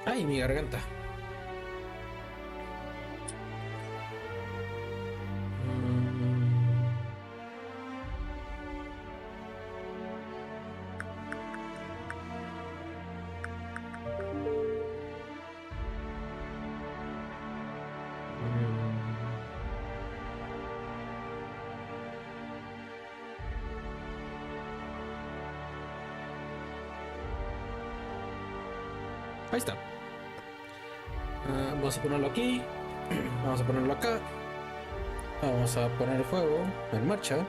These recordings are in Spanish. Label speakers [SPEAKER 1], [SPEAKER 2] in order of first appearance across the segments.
[SPEAKER 1] Ay, mi garganta. Ahí está. Vamos a ponerlo aquí. Vamos a ponerlo acá. Vamos a poner el juego en marcha.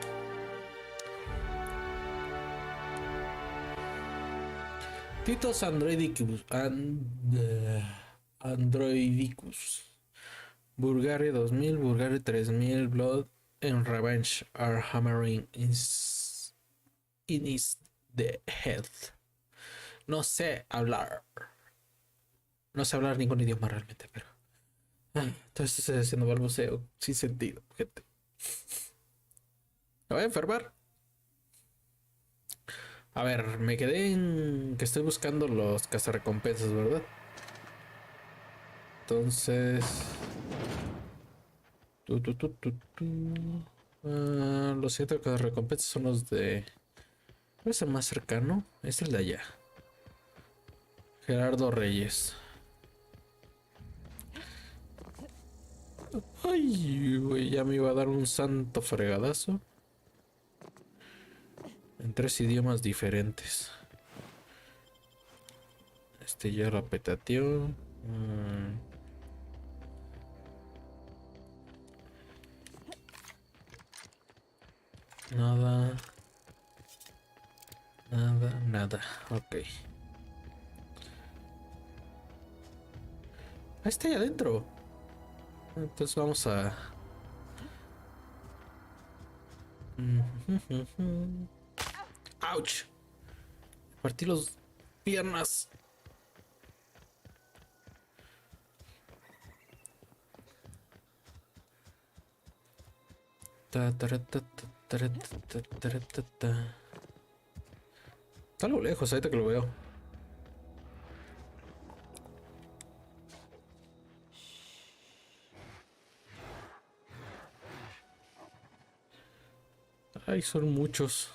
[SPEAKER 1] Titos Androidicus. Androidicus. Bulgaria 2000, Bulgaria 3000, Blood and Revenge are hammering in his the head. No sé hablar. No sé hablar ningún idioma realmente, pero... entonces estoy haciendo balbuceo sin sentido, gente. ¿Me voy a enfermar? A ver, me quedé en que estoy buscando los cazarrecompensas, ¿verdad? Entonces... los 7 cazarrecompensas son los de... ¿Cuál es el más cercano? Es el de allá. Gerardo Reyes. Ay, güey, ya me iba a dar un santo fregadazo. En 3 idiomas diferentes. Este ya lo petateó. Nada. Nada, nada. Ok. Ah, está ahí adentro. Entonces vamos a... ¡Auch! Partí los piernas. Está a lo lejos, ahorita que lo veo. Ay, son muchos.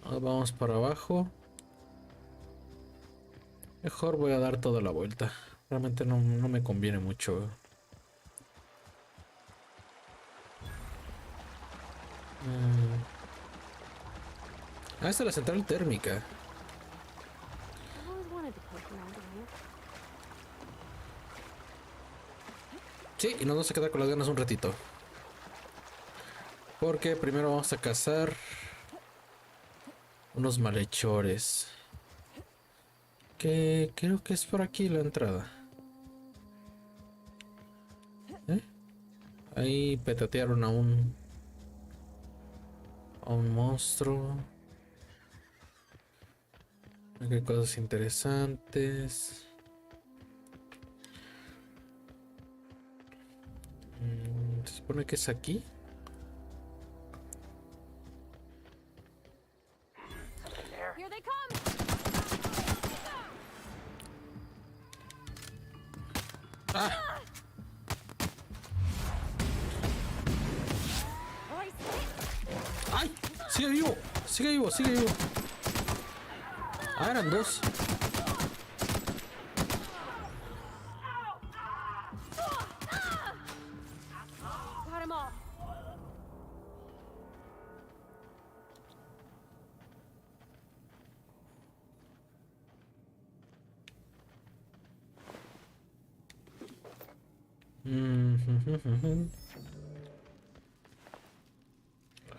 [SPEAKER 1] Vamos para abajo. Mejor voy a dar toda la vuelta. Realmente no me conviene mucho. Esta es la central térmica. Sí, y nos vamos a quedar con las ganas un ratito. Porque primero vamos a cazar unos malhechores. Que creo que es por aquí la entrada. Ahí petatearon a un monstruo. Aquí hay cosas interesantes. Se supone que es aquí.
[SPEAKER 2] Here they come.
[SPEAKER 1] ¡Ah! ¡Ay! ¡Sigue vivo! ¡Sigue vivo! ¡Sigue vivo! Ah, eran dos.
[SPEAKER 2] Got him all.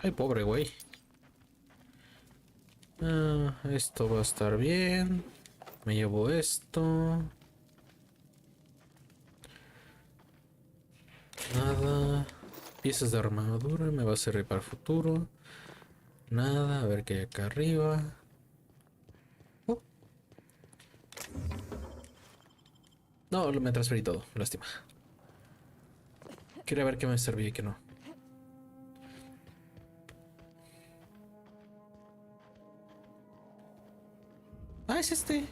[SPEAKER 1] Ay, pobre güey. Esto va a estar bien. Me llevo esto. Nada. Piezas de armadura. Me va a servir para el futuro. Nada. A ver qué hay acá arriba. No, me transferí todo. Lástima. Quería ver qué me servía y qué no. Ah, es este.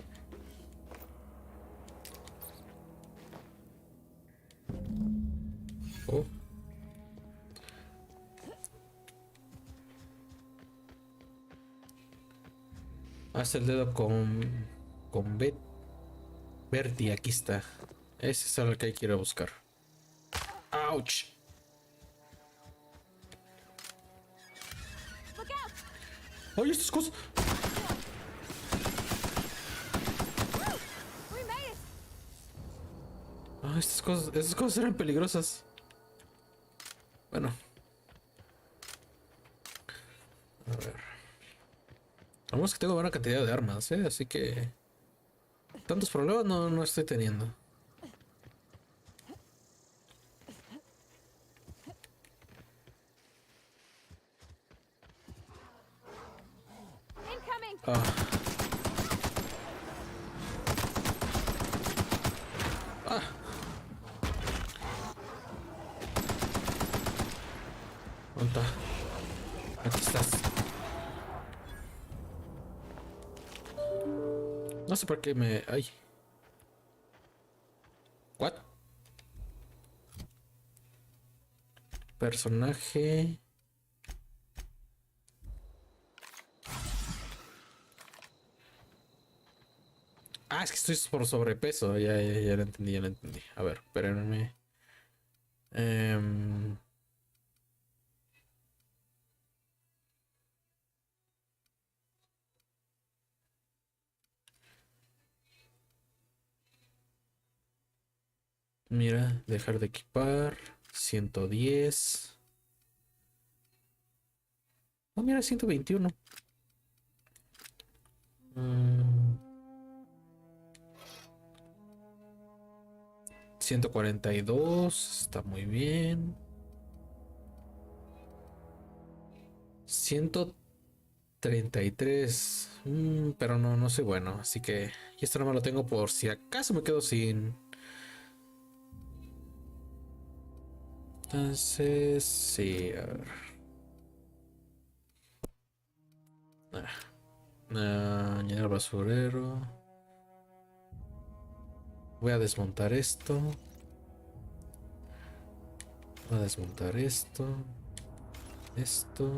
[SPEAKER 1] Oh. Haz el dedo con Bertie, aquí está. Ese es el que quiero buscar. ¡Auch!
[SPEAKER 2] Look out!
[SPEAKER 1] ¡Ay, estas cosas!
[SPEAKER 2] We made it!
[SPEAKER 1] Ah, estas cosas eran peligrosas. Bueno. A ver. Vamos que tengo buena cantidad de armas, ¿eh? Así que... tantos problemas no estoy teniendo.
[SPEAKER 2] Incoming!
[SPEAKER 1] Ah. Ah. ¿Dónde está? Aquí estás. No sé por qué me... Ay. ¿What? Personaje... Ah, es que estoy por sobrepeso. Ya lo entendí, ya lo entendí. A ver, espérenme. Em, Mira, dejar de equipar. 110. Oh, mira, 121. Mm, 142. Está muy bien. 133. Pero no soy bueno. Así que... Y esto no me lo tengo por si acaso me quedo sin... Entonces... Sí, a ver. Añadir al basurero. Voy a desmontar esto. Voy a desmontar esto. Esto.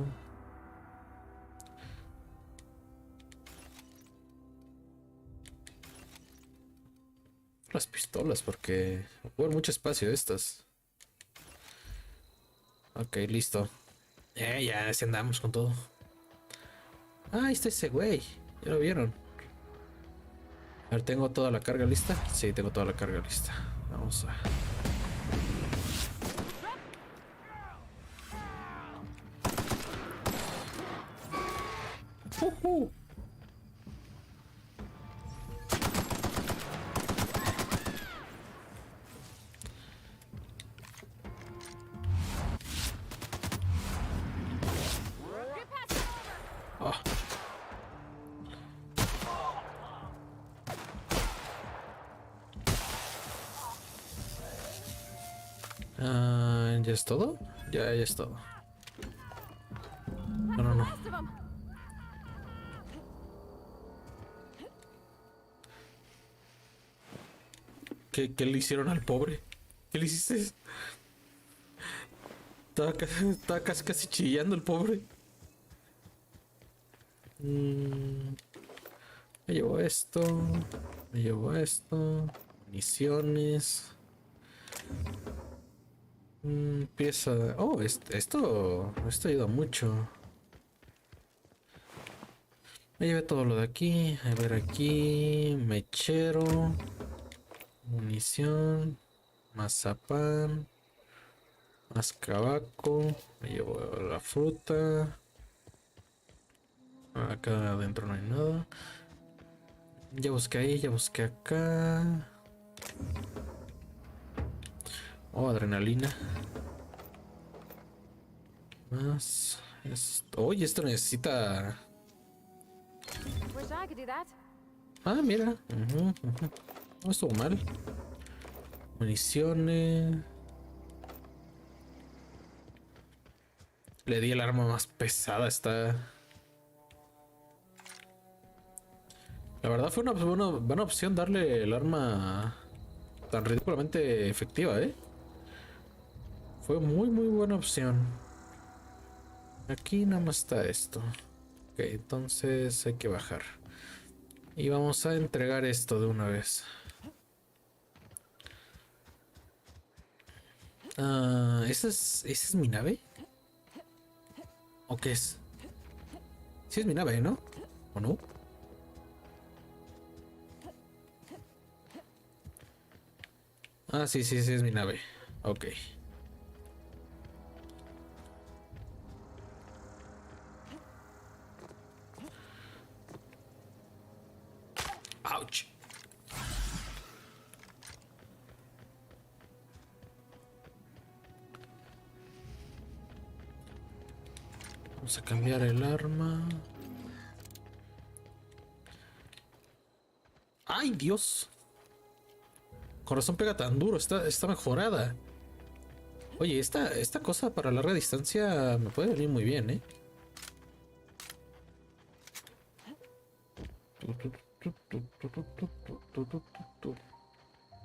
[SPEAKER 1] Las pistolas, porque ocupan mucho espacio estas. Ok, listo. Ya, así andamos con todo. Ah, ahí está ese güey. Ya lo vieron. A ver, ¿tengo toda la carga lista? Sí, tengo toda la carga lista. Vamos a... ¡Ujú!
[SPEAKER 2] Get past it over!
[SPEAKER 1] Ah. ¿Ya es todo? Ya es todo.
[SPEAKER 2] That's
[SPEAKER 1] No,
[SPEAKER 2] the
[SPEAKER 1] no.
[SPEAKER 2] last of them!
[SPEAKER 1] ¿Qué le hicieron al pobre? ¿Qué le hiciste? Estaba casi chillando el pobre. Me llevo esto. Me llevo esto. Municiones. Pieza. Oh, esto ayuda mucho. Me llevé todo lo de aquí. A ver aquí. Mechero. Munición. Mazapán. Más cabaco. Me llevo la fruta. Acá adentro no hay nada. Ya busqué ahí, ya busqué acá. Oh, adrenalina. Más. Oye, esto necesita.
[SPEAKER 2] Wish I could do that.
[SPEAKER 1] Ah, mira. Ujú. No estuvo mal. Municiones. Le di el arma más pesada. Está. La verdad fue una buena opción darle el arma tan ridículamente efectiva, ¿eh? Fue muy buena opción. Aquí nada más está esto. Ok, entonces hay que bajar. Y vamos a entregar esto de una vez. Ah, esa es mi nave? ¿O qué es? Sí es mi nave, ¿no? ¿O no? Ah, sí es mi nave. Ok. Ouch. Vamos a cambiar el arma. ¡Ay, Dios! Corazón pega tan duro, está mejorada. Oye, esta cosa para larga distancia me puede venir muy bien, ¿eh?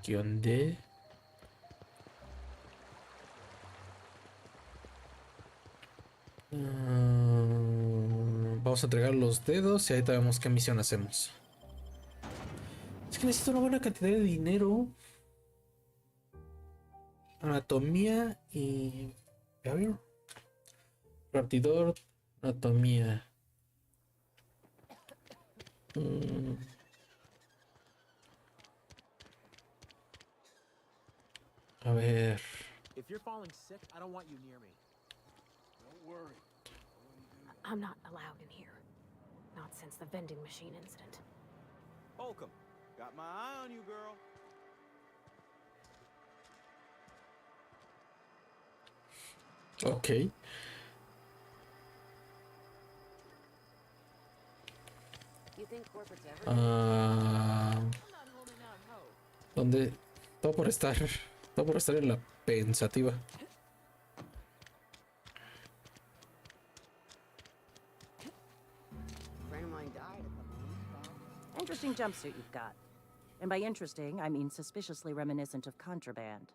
[SPEAKER 1] ¿Qué onda? Vamos a entregar los dedos y ahí vemos qué misión hacemos. Es que necesito una buena cantidad de dinero. Anatomía y... A ver. Raptidor, anatomía. Mm, a ver.
[SPEAKER 3] If you're falling sick, I don't want you near me.
[SPEAKER 4] Don't worry.
[SPEAKER 2] I'm not allowed in here. Not since the vending machine incident.
[SPEAKER 3] Holcomb, got my eye on you, girl.
[SPEAKER 1] Ok.
[SPEAKER 2] You think corporate's ever
[SPEAKER 1] ¿Dónde? Todo por estar. Todo por estar en la pensativa.
[SPEAKER 5] Friend of mine died at the police.
[SPEAKER 6] Interesting jumpsuit you've got. And by interesting, I mean suspiciously reminiscent of contraband.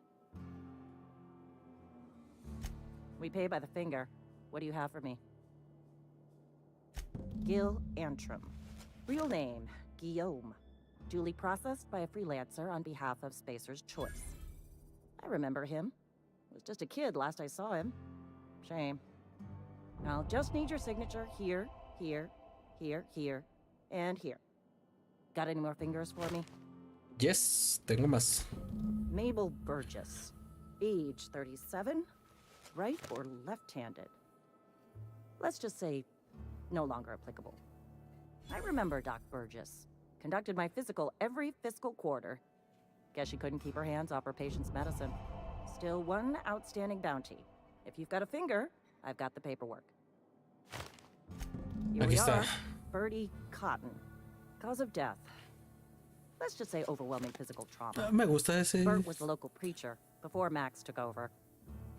[SPEAKER 6] We pay by the finger. What do you have for me? Gil Antrim. Real name, Guillaume. Duly processed by a freelancer on behalf of Spacer's Choice. I remember him. Was just a kid last I saw him. Shame. I'll just need your signature here, here, here, and here. Got any more fingers for me?
[SPEAKER 1] Yes, tengo más.
[SPEAKER 6] Mabel Burgess. Age 37. Right or left-handed? Let's just say no longer applicable. I remember Doc Burgess. Conducted my physical every fiscal quarter. Guess she couldn't keep her hands off her patient's medicine. Still one outstanding bounty. If you've got a finger, I've got the paperwork. Here
[SPEAKER 1] Aquí
[SPEAKER 6] we
[SPEAKER 1] está.
[SPEAKER 6] are. Bertie Cotton. Cause of death. Let's just say overwhelming physical trauma.
[SPEAKER 1] Me gusta ese.
[SPEAKER 6] Bert was the local preacher before Max took over.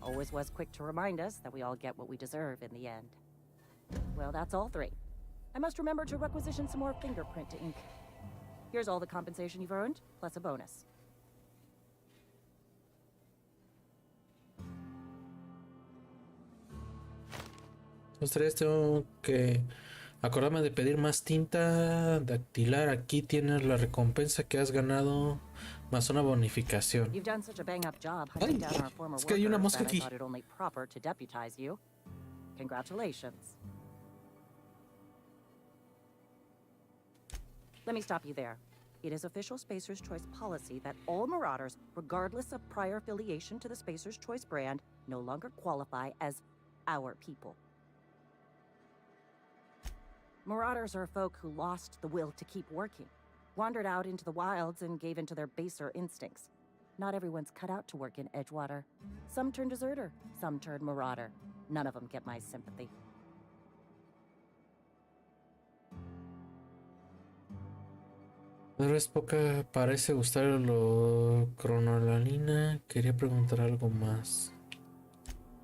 [SPEAKER 6] Always was quick to remind us that we all get what we deserve in the end. Well, that's all three. I must remember to requisition some more fingerprint ink. Here's all the compensation you've earned, plus a bonus.
[SPEAKER 1] Los tres tengo que acordarme de pedir más tinta dactilar. Aquí tienes la recompensa que has ganado más una bonificación.
[SPEAKER 6] You've done such a bang-up job hunting down our former
[SPEAKER 1] Es que hay una
[SPEAKER 6] workers
[SPEAKER 1] mosca
[SPEAKER 6] that I
[SPEAKER 1] aquí.
[SPEAKER 6] thought it only proper to deputize you. Congratulations. Let me stop you there. It is official Spacer's Choice policy that all Marauders, regardless of prior affiliation to the Spacer's Choice brand, no longer qualify as our people. Marauders are folk who lost the will to keep working, wandered out into the wilds and gave into their baser instincts. Not everyone's cut out to work in Edgewater. Some turn deserter, some turn marauder. None of them get my sympathy.
[SPEAKER 1] Pero es poca, parece gustar lo cronolalina. Quería preguntar algo más.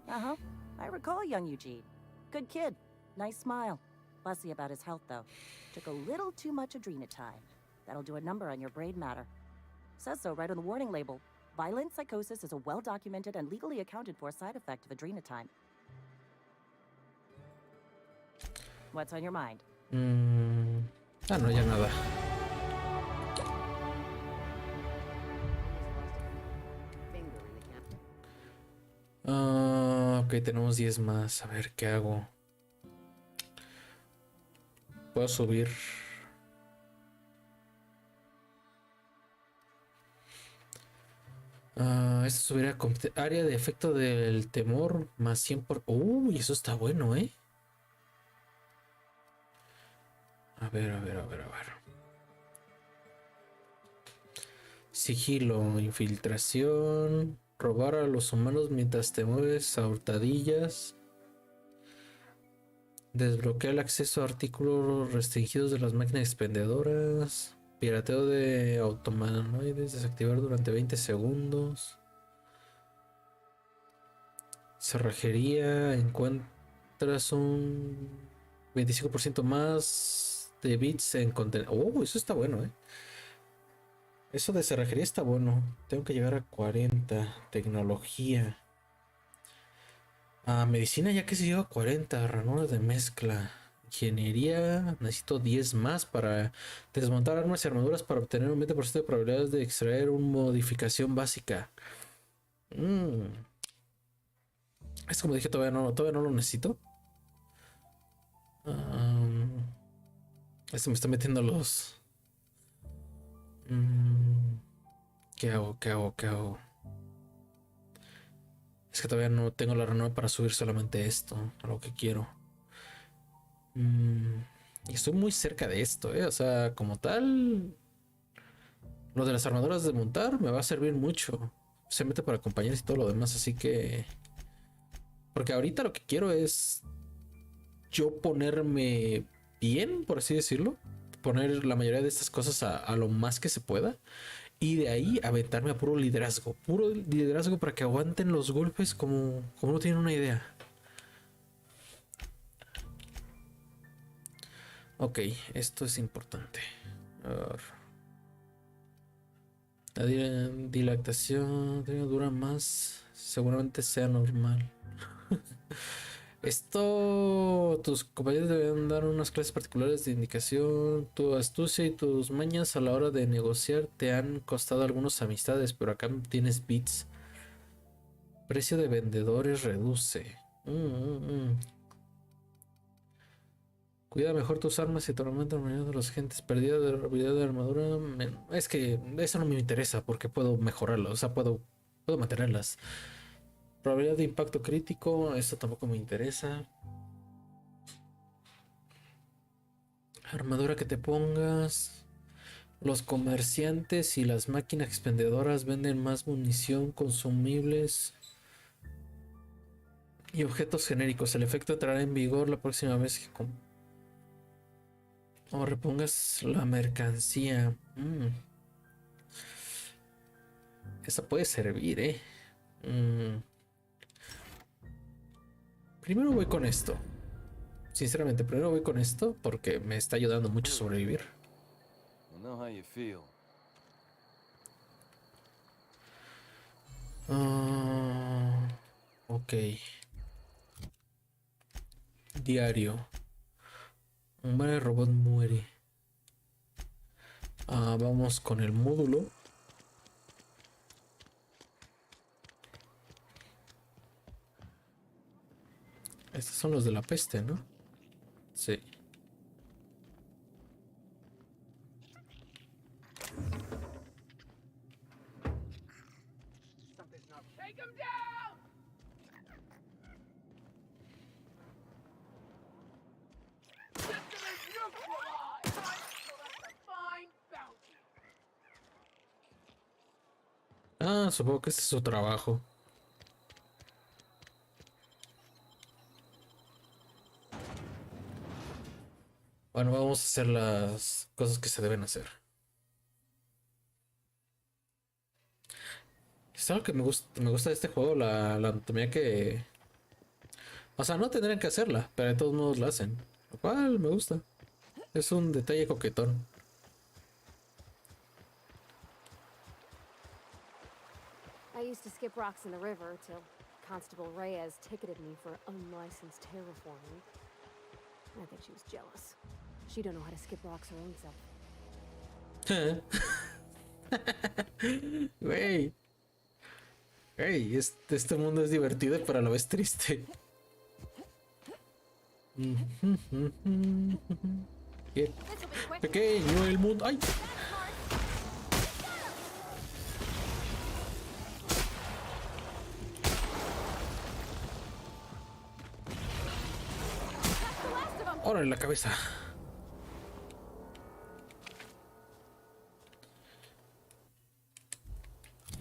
[SPEAKER 6] Uh-huh. I recall young Eugene. Good kid. Nice smile. fussy about his health, though. Took a little too much adrenatime. That'll do a number on your brain matter. Says so right on the warning label. Violent psychosis is a well-documented and legally accounted for side effect of adrenatime. What's on your mind?
[SPEAKER 1] Ah, no, ya nada.
[SPEAKER 5] Finger in the cap.
[SPEAKER 1] Ok, tenemos 10 más. A ver, ¿qué hago? Puedo subir. Esto subiría área de efecto del temor más 100 por... Uy, eso está bueno, ¿eh? A ver. Sigilo, infiltración, robar a los humanos mientras te mueves a hurtadillas, desbloquear el acceso a artículos restringidos de las máquinas expendedoras, pirateo de automanoides, desactivar durante 20 segundos, cerrajería, encuentras un 25% más de bits en contenido. Oh, eso está bueno, Eso de cerrajería está bueno. Tengo que llegar a 40. Tecnología. Medicina ya que se lleva a 40. Ranura de mezcla. Ingeniería. Necesito 10 más para desmontar armas y armaduras para obtener un 20% de probabilidades de extraer una modificación básica. Es como dije, todavía no lo necesito. Esto me está metiendo los... ¿Qué hago? Es que todavía no tengo la ranura para subir solamente esto, a lo que quiero. Y estoy muy cerca de esto, O sea, como tal, lo de las armaduras de montar me va a servir mucho. Se mete para compañeros y todo lo demás, así que... Porque ahorita lo que quiero es yo ponerme bien, por así decirlo. Poner la mayoría de estas cosas a lo más que se pueda. Y de ahí aventarme a puro liderazgo. Puro liderazgo para que aguanten los golpes como no tienen una idea. Ok, esto es importante. A ver. La dilatación dura más. Seguramente sea normal. Esto, tus compañeros deben dar unas clases particulares de indicación. Tu astucia y tus mañas a la hora de negociar te han costado algunas amistades, pero acá tienes bits. Precio de vendedores reduce. Cuida mejor tus armas y te aumenta la mayoría de los agentes. Pérdida de habilidad de armadura. Es que eso no me interesa porque puedo mejorarlo. O sea, puedo mantenerlas. Probabilidad de impacto crítico, esto tampoco me interesa. Armadura que te pongas. Los comerciantes y las máquinas expendedoras venden más munición, consumibles y objetos genéricos. El efecto entrará en vigor la próxima vez que o repongas la mercancía. Esa puede servir, Primero voy con esto. Sinceramente, primero voy con esto porque me está ayudando mucho a sobrevivir. Ok. Diario. Un mal robot muere. Vamos con el módulo. Estos son los de la peste, ¿no? Sí. Supongo que este es su trabajo. Bueno, vamos a hacer las cosas que se deben hacer. Es algo que me gusta de este juego, la anatomía que... O sea, no tendrían que hacerla, pero de todos modos la hacen. Lo cual me gusta. Es un detalle coquetón.
[SPEAKER 2] I used to skip rocks in the river till Constable Reyes ticketed me for unlicensed terraforming. I think she was jealous. She don't know how to skip rocks her own self.
[SPEAKER 1] Güey. Güey, este mundo es divertido pero a la vez triste. Qué
[SPEAKER 2] This'll be quick.
[SPEAKER 1] pequeño el mundo. ¡Ay! Ahora en la cabeza.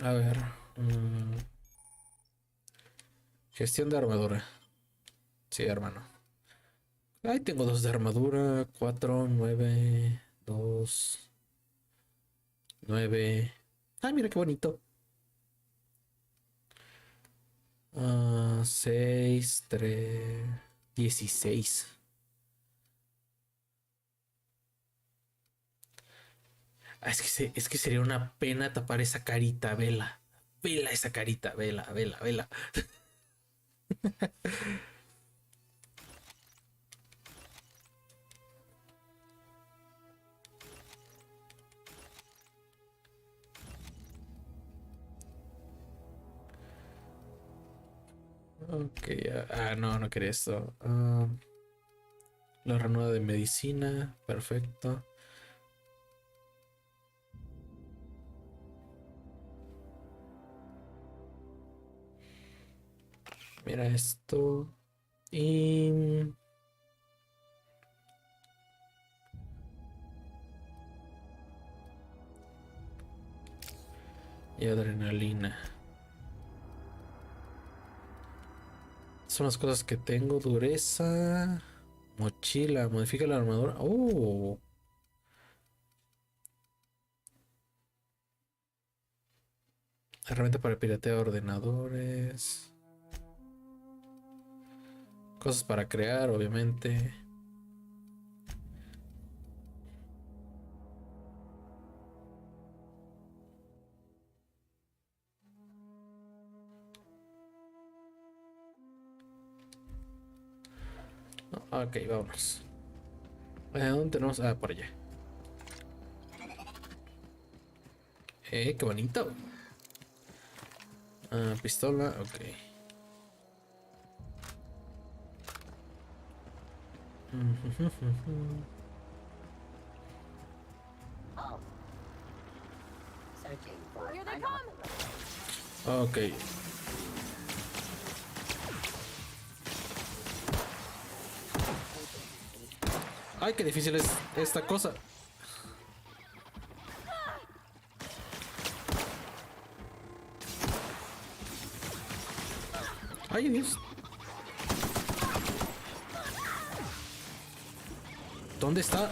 [SPEAKER 1] A ver. Gestión de armadura. Sí, hermano. Ahí tengo 2 de armadura. 4, 9, 2, 9. Ay, mira qué bonito. 6, 3, 16. Es que sería una pena tapar esa carita, vela. Vela esa carita, vela, vela, vela. Ok, no, no quería esto. La ranura de medicina, perfecto. Mira esto. Y... y adrenalina. Son las cosas que tengo. Dureza. Mochila. Modifica la armadura. Oh. Herramienta para piratear ordenadores. Cosas para crear, obviamente. Ok, vámonos. ¿Dónde tenemos? Ah, por allá. Qué bonito. Pistola, ok.
[SPEAKER 5] Searching for
[SPEAKER 2] Here they
[SPEAKER 5] an
[SPEAKER 2] come!
[SPEAKER 1] Ok. Ay, qué difícil es esta cosa. Ay, Dios. ¿Dónde está?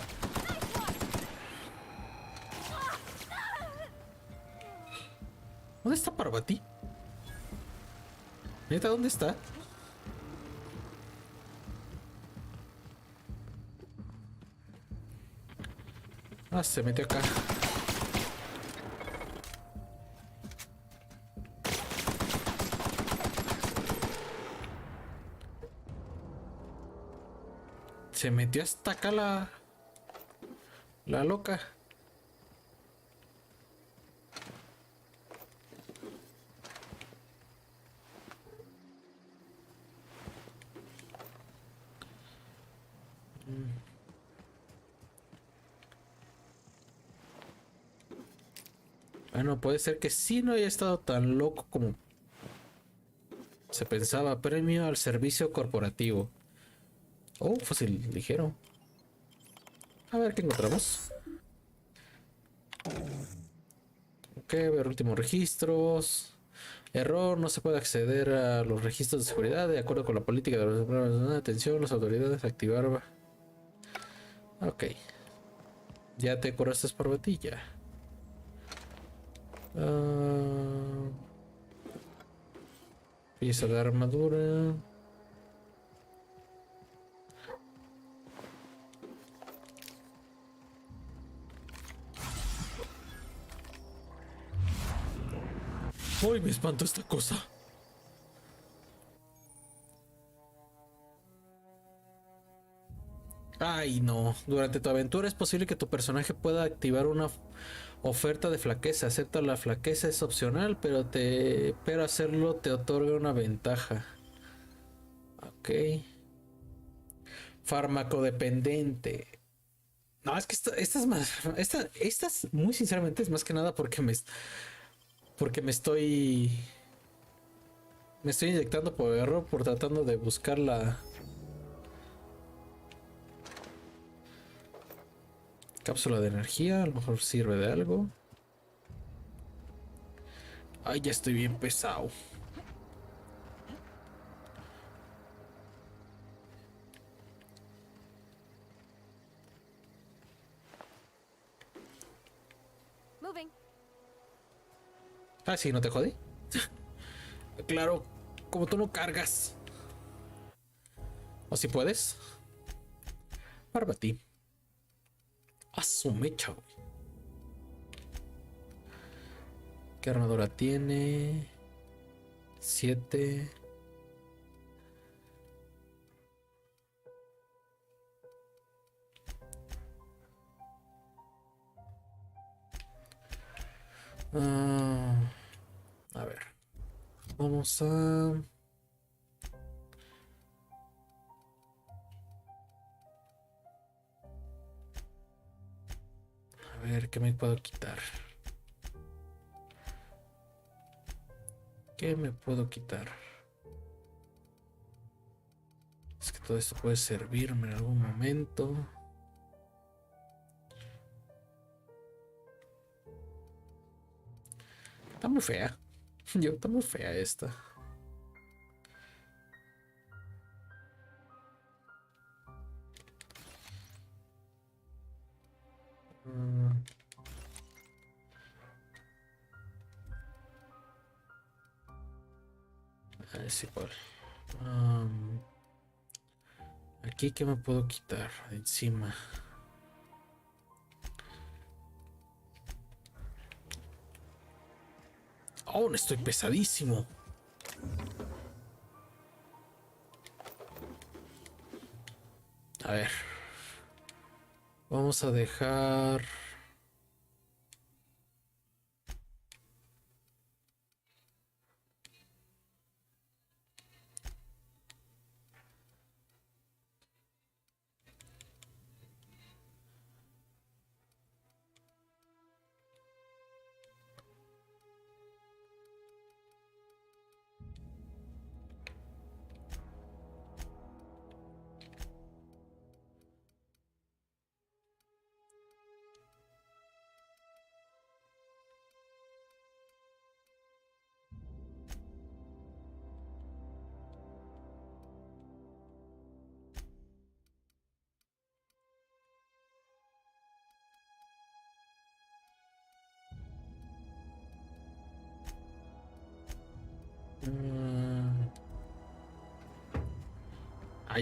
[SPEAKER 1] ¿Dónde está Parvati? ¿Neta, dónde está? Ah, se metió acá. Se metió hasta acá la loca. Bueno, puede ser que sí no haya estado tan loco como se pensaba. Premio al servicio corporativo. Oh, fácil, ligero. A ver qué encontramos. Ok, ver últimos registros. Error, no se puede acceder a los registros de seguridad de acuerdo con la política de los... Atención, las autoridades activar. Ok. Ya te curaste por batilla. Pieza de armadura. Uy, me espanto esta cosa. Ay, no. Durante tu aventura es posible que tu personaje pueda activar una oferta de flaqueza. Acepta la flaqueza, es opcional, pero hacerlo te otorga una ventaja. Ok. Farmacodependiente. No, es que esta es más. Esta es, muy sinceramente, es más que nada porque me estoy. Me estoy inyectando por error por tratando de buscar la cápsula de energía. A lo mejor sirve de algo. Ay, ya estoy bien pesado.
[SPEAKER 2] Moving.
[SPEAKER 1] Ah, sí, ¿no te jodí? Claro, como tú no cargas. ¿O si puedes? Para ti. A su mecha, güey. ¿Qué armadura tiene? 7. A ver. Vamos a... A ver, ¿qué me puedo quitar? ¿Qué me puedo quitar? Es que todo esto puede servirme en algún momento. Está muy fea. Está muy fea esta. Mm, es igual. Aquí, ¿qué me puedo quitar de encima? Aún estoy pesadísimo. A ver. Vamos a dejar...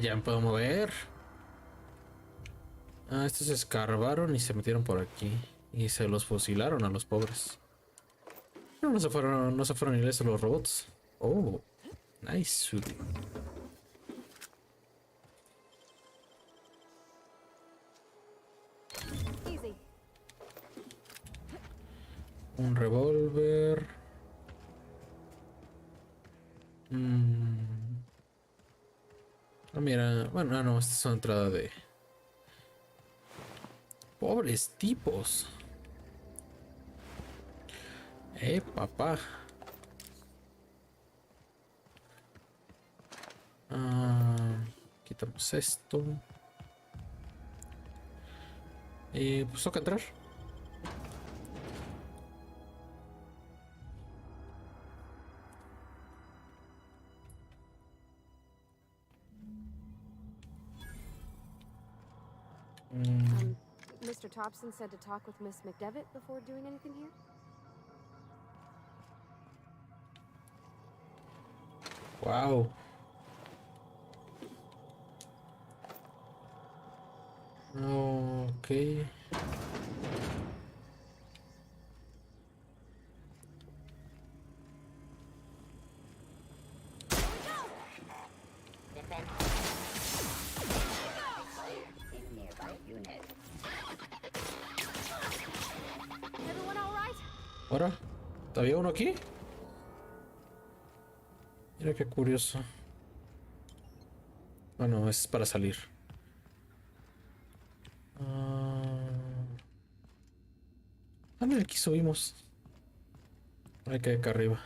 [SPEAKER 1] ya me puedo mover. Estos se escarbaron y se metieron por aquí. Y se los fusilaron a los pobres. No, no se fueron ilesos los robots. Oh, nice.
[SPEAKER 2] Easy.
[SPEAKER 1] Un revólver. Mira, bueno, no, esta es una entrada de... Pobres tipos. Papá. Quitamos esto. Y pues toca entrar.
[SPEAKER 2] Mr. Thompson said to talk with Miss McDevitt before doing anything here?
[SPEAKER 1] Wow. Ok. ¿Ahora? ¿Todavía uno aquí? Mira qué curioso. Bueno, es para salir. Mira, aquí subimos. Hay que ir acá arriba.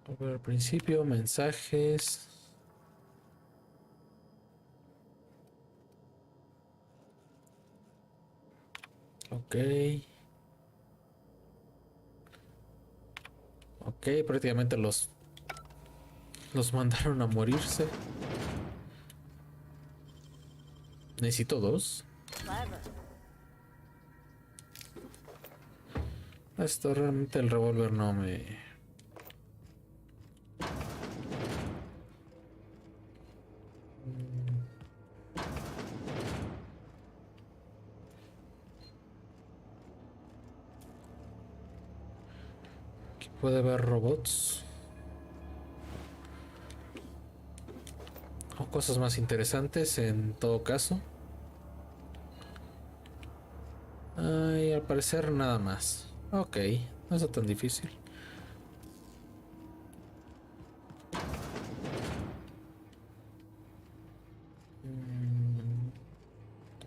[SPEAKER 1] A ver, al principio, mensajes. Ok. Ok, prácticamente los mandaron a morirse. Necesito dos.
[SPEAKER 6] Clever.
[SPEAKER 1] Esto realmente el revólver no me... Aquí puede haber robots. O cosas más interesantes en todo caso. Y al parecer nada más. Ok, no está tan difícil.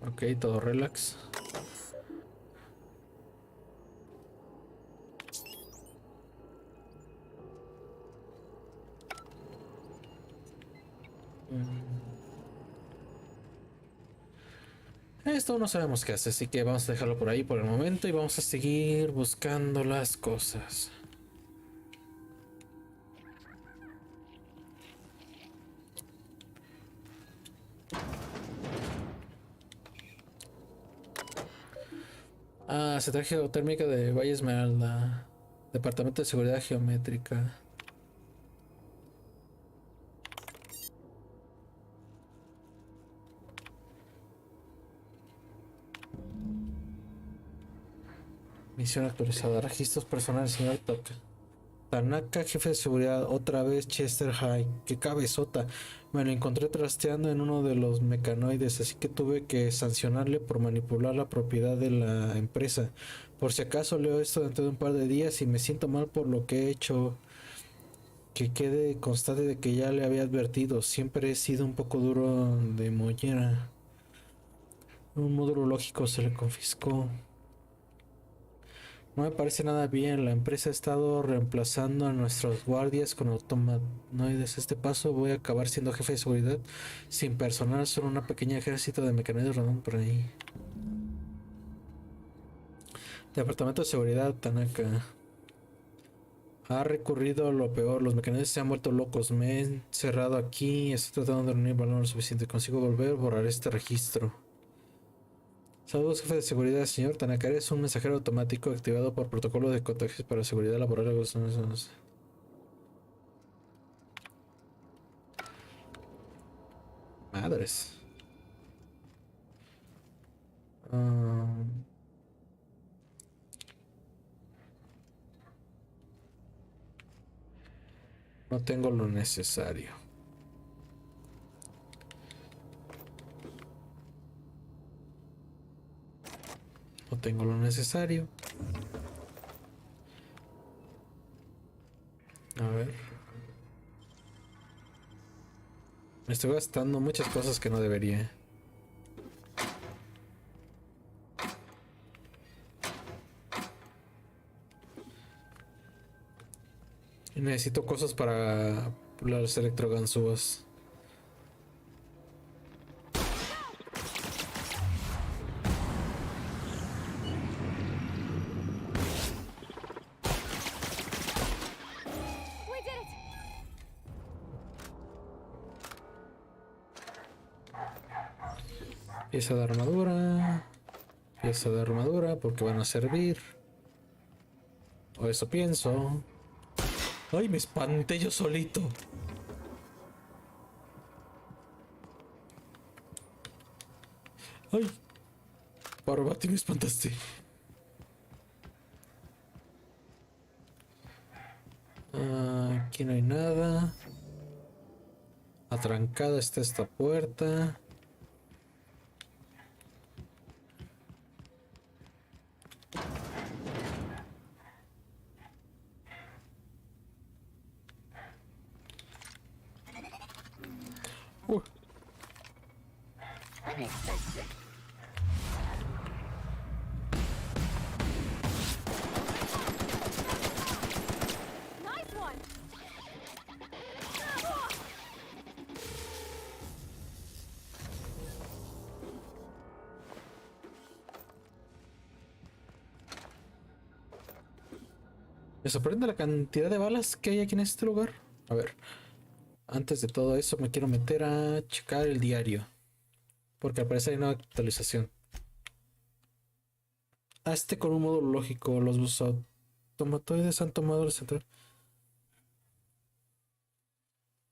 [SPEAKER 1] Ok, todo relax. Esto no sabemos qué hace, así que vamos a dejarlo por ahí por el momento y vamos a seguir buscando las cosas. Central Geotérmica de Valle Esmeralda. Departamento de Seguridad Geométrica. Misión actualizada. Registros personales, señor Toca. Tanaka, jefe de seguridad, otra vez Chester High. Qué cabezota. Me lo encontré trasteando en uno de los mecanoides, así que tuve que sancionarle por manipular la propiedad de la empresa. Por si acaso leo esto dentro de un par de días y me siento mal por lo que he hecho. Que quede constante de que ya le había advertido. Siempre he sido un poco duro de mollera. Un módulo lógico se le confiscó. No me parece nada bien. La empresa ha estado reemplazando a nuestros guardias con automatoides. Este paso voy a acabar siendo jefe de seguridad sin personal, solo una pequeña ejército de mecánicos rodando por ahí. Departamento de seguridad, Tanaka. Ha recurrido a lo peor. Los mecanismos se han vuelto locos. Me he encerrado aquí. Estoy tratando de reunir valor lo suficiente. Consigo volver, borrar este registro. Saludos, jefe de seguridad, señor Tanaka. Es un mensajero automático activado por protocolo de contagios para seguridad laboral. Madres. No tengo lo necesario. No tengo lo necesario. A ver. Me estoy gastando muchas cosas que no debería. Y necesito cosas para las electroganzúas.
[SPEAKER 2] We did it!
[SPEAKER 1] Pieza de armadura. Pieza de armadura porque van a servir. O eso pienso. Ay, me espanté yo solito. Ay. Parvati, me espantaste. Aquí no hay nada. Atrancada está esta puerta. Uh,
[SPEAKER 2] Nice one!
[SPEAKER 1] Me sorprende la cantidad de balas que hay aquí en este lugar. A ver, antes de todo eso me quiero meter a checar el diario. Porque al parecer hay una actualización. Hazte con un módulo lógico. Los bus automatoides han tomado el central.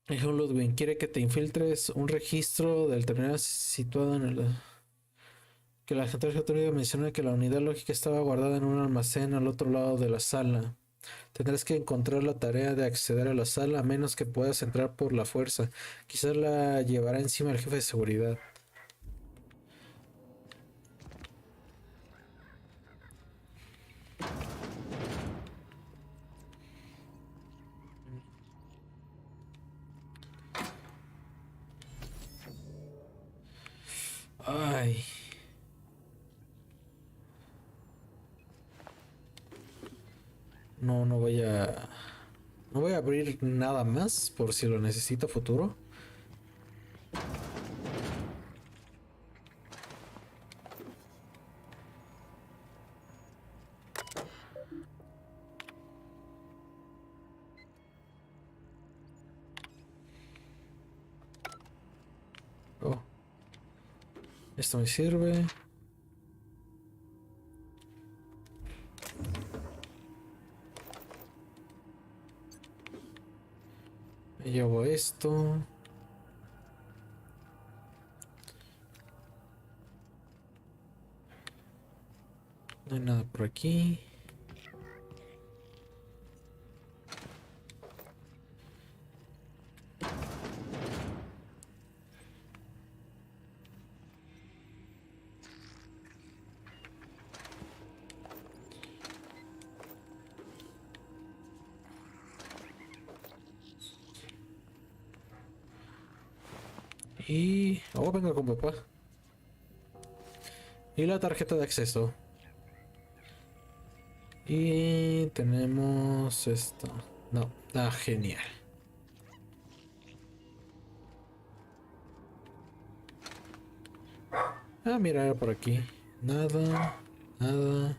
[SPEAKER 1] Dijo Ludwig, quiere que te infiltres un registro del terminal situado en el... Que la gente autoridad menciona que la unidad lógica estaba guardada en un almacén al otro lado de la sala. Tendrás que encontrar la tarea de acceder a la sala a menos que puedas entrar por la fuerza. Quizás la llevará encima el jefe de seguridad. Ay. No, no voy a... No voy a abrir nada más por si lo necesito a futuro. Oh. Esto me sirve. Me llevo esto. No hay nada por aquí. Y... Oh, venga con papá. Y la tarjeta de acceso. Y tenemos esto. No, genial. Mira, era por aquí. Nada, nada.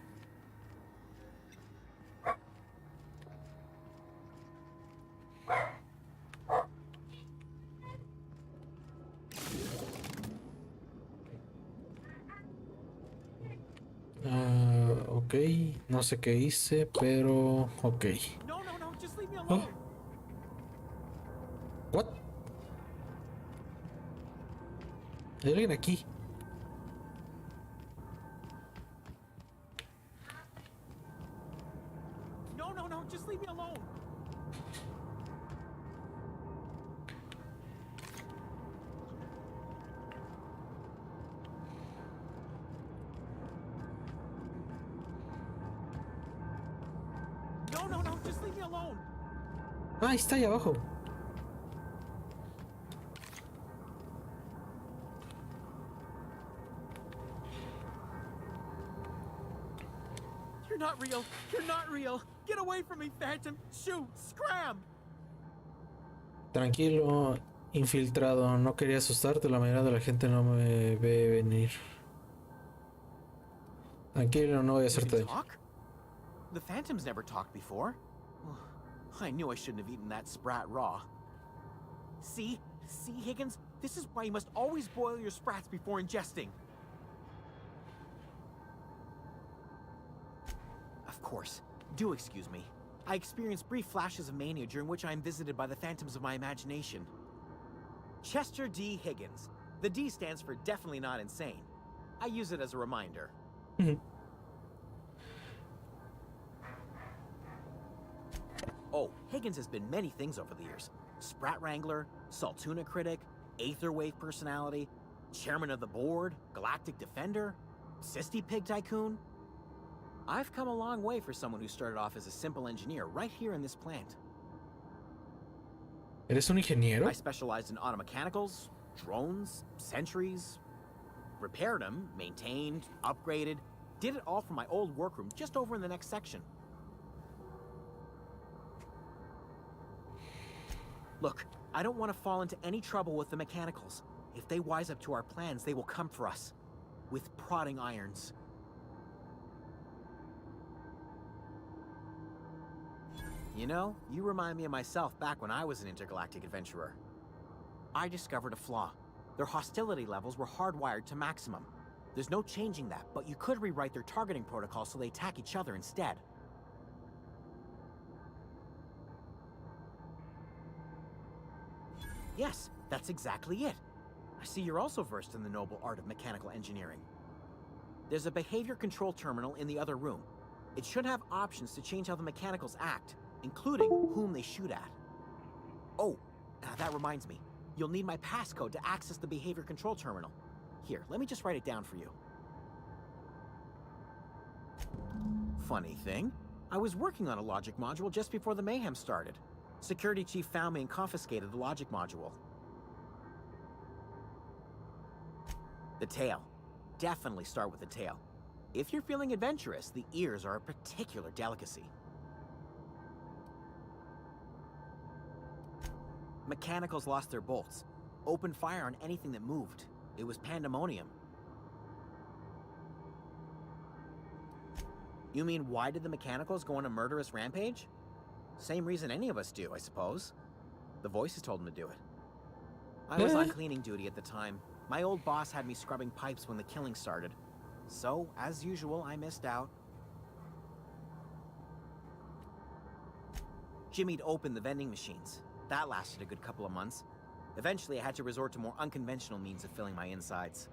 [SPEAKER 1] Ok, no sé qué hice, pero ok.
[SPEAKER 3] No, no, no, just leave me
[SPEAKER 1] Oh,
[SPEAKER 3] alone.
[SPEAKER 1] what? Hay alguien aquí.
[SPEAKER 3] No, no, no, just leave me alone. No, no, no, just leave me alone.
[SPEAKER 1] Ahí está, ahí abajo.
[SPEAKER 3] You're not real. You're not real. Get away from me, Phantom. Shoot, scram.
[SPEAKER 1] Tranquilo, infiltrado. No quería asustarte, la mayoría de la gente no me ve venir. Tranquilo, no voy a
[SPEAKER 3] You
[SPEAKER 1] hacerte
[SPEAKER 3] can
[SPEAKER 1] daño.
[SPEAKER 3] talk? The Phantom's never talked before. I knew I shouldn't have eaten that sprat raw. See? See, Higgins? This is why you must always boil your sprats before ingesting. Of course. Do excuse me. I experience brief flashes of mania during which I am visited by the phantoms of my imagination. Chester D. Higgins. The D stands for definitely not insane. I use it as a reminder. Oh, Higgins has been many things over the years. Sprat Wrangler, Saltuna Critic, Aetherwave Personality, Chairman of the Board, Galactic Defender, Sisty Pig Tycoon. I've come a long way for someone who started off as a simple engineer right here in this plant.
[SPEAKER 1] ¿Eres un ingeniero?
[SPEAKER 3] I specialized in automechanicals, drones, sentries, repaired them, maintained, upgraded, did it all from my old workroom just over in the next section. Look, I don't want to fall into any trouble with the mechanicals. If they wise up to our plans, they will come for us. With prodding irons. You know, you remind me of myself back when I was an intergalactic adventurer. I discovered a flaw. Their hostility levels were hardwired to maximum. There's no changing that, but you could rewrite their targeting protocol so they attack each other instead. Yes, that's exactly it. I see you're also versed in the noble art of mechanical engineering. There's a behavior control terminal in the other room. It should have options to change how the mechanicals act, including whom they shoot at. Oh, that reminds me. You'll need my passcode to access the behavior control terminal. Here, let me just write it down for you. Funny thing, I was working on a logic module just before the mayhem started. Security chief found me and confiscated the logic module. The tail. Definitely start with the tail. If you're feeling adventurous, the ears are a particular delicacy. Mechanicals lost their bolts. Opened fire on anything that moved. It was pandemonium. You mean, why did the mechanicals go on a murderous rampage? Same reason any of us do, I suppose. The voices told them to do it. I was on cleaning duty at the time. My old boss had me scrubbing pipes when the killing started. So, as usual, I missed out. Jimmy'd opened the vending machines. That lasted a good couple of months. Eventually, I had to resort to more unconventional means of filling my insides.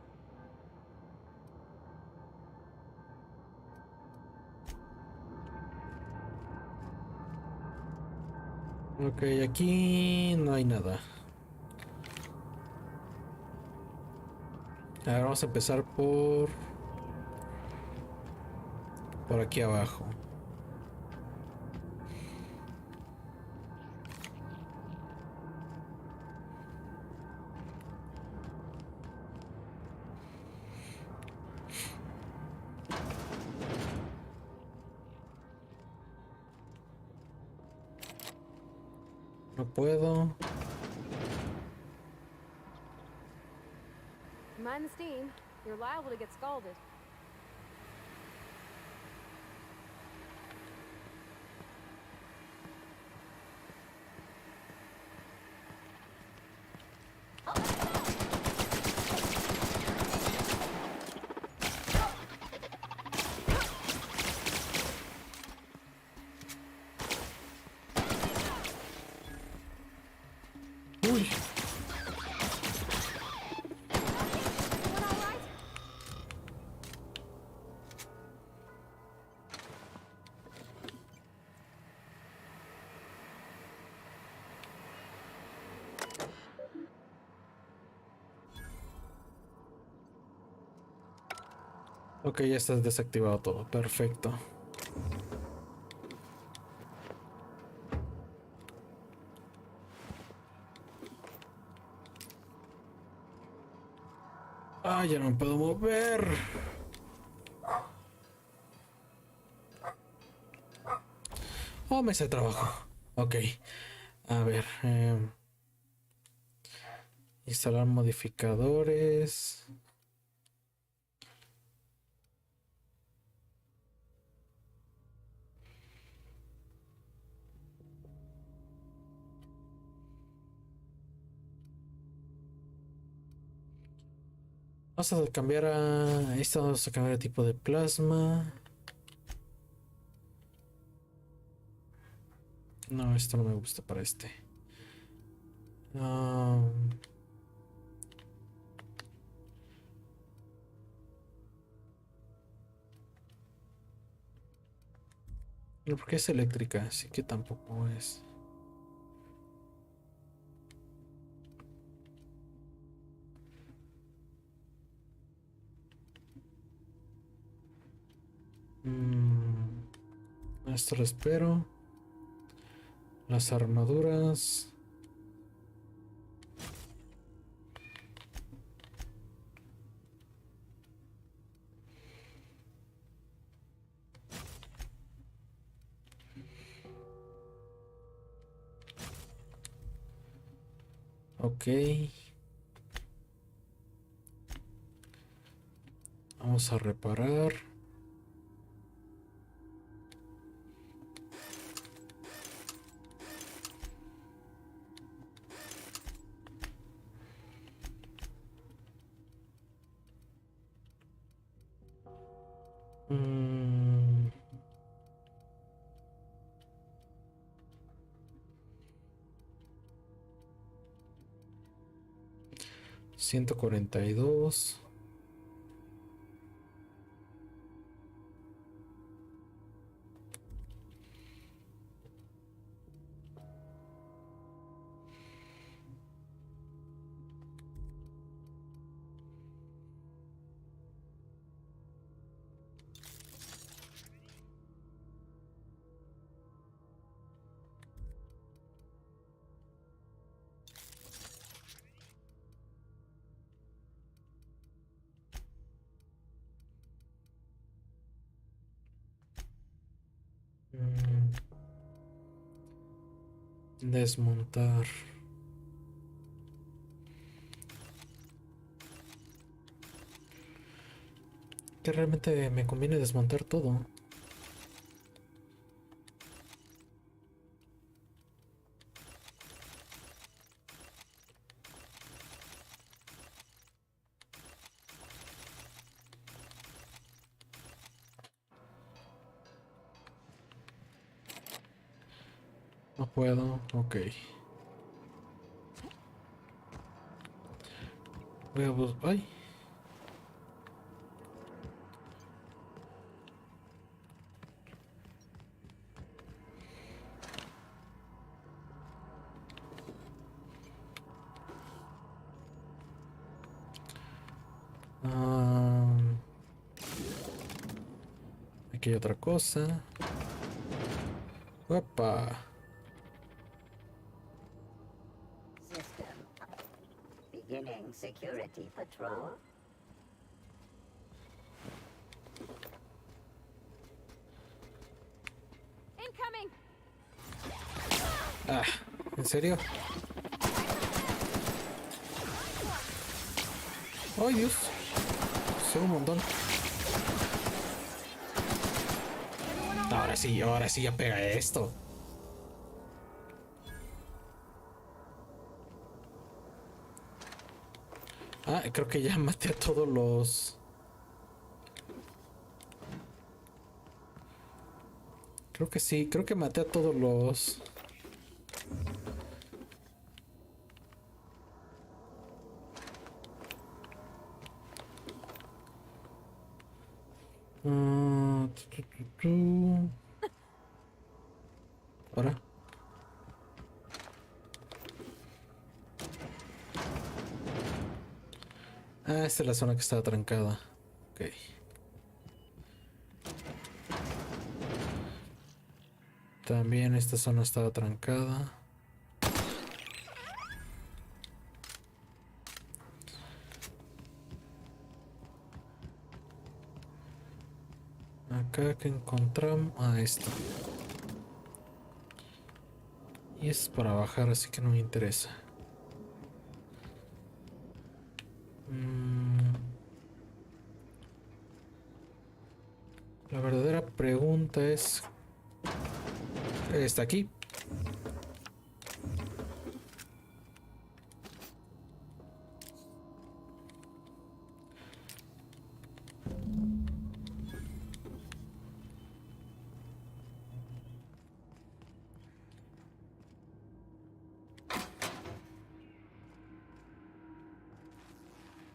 [SPEAKER 1] Ok, aquí no hay nada. Ahora vamos a empezar por aquí abajo. No puedo.
[SPEAKER 2] Mind the steam. You're liable to get scalded.
[SPEAKER 1] Uy.
[SPEAKER 2] Everyone all right?
[SPEAKER 1] Ok, ya está desactivado todo. Perfecto. Ah, ya no me puedo mover. Oh, mesa de trabajo. Ok. A ver. Instalar modificadores. Vamos a cambiar a... Esto vamos a cambiar de tipo de plasma. No, esto no me gusta para este. No, porque es eléctrica, así que tampoco es. Esto lo espero. Las armaduras. Ok. Vamos a reparar. Mm, 142. Mm, Desmontar. Que realmente me conviene desmontar todo. No puedo, ok. Voy a buscar. ¡Ay! Ah, aquí hay otra cosa. ¡Opa!
[SPEAKER 5] System. Beginning security patrol.
[SPEAKER 2] Incoming!
[SPEAKER 1] Ah, ¿en serio? ¡Ay, Dios! Soy un montón. Ahora sí ya pega esto. Ah, creo que ya maté a todos los. Creo que sí, creo que maté a todos los. Tu. Ahora. Ah, esta es la zona que estaba trancada. Ok. También esta zona estaba trancada. Acá que encontramos. Ah, esto. Y es para bajar, así que no me interesa. Mm, La verdadera pregunta es. ¿Está aquí?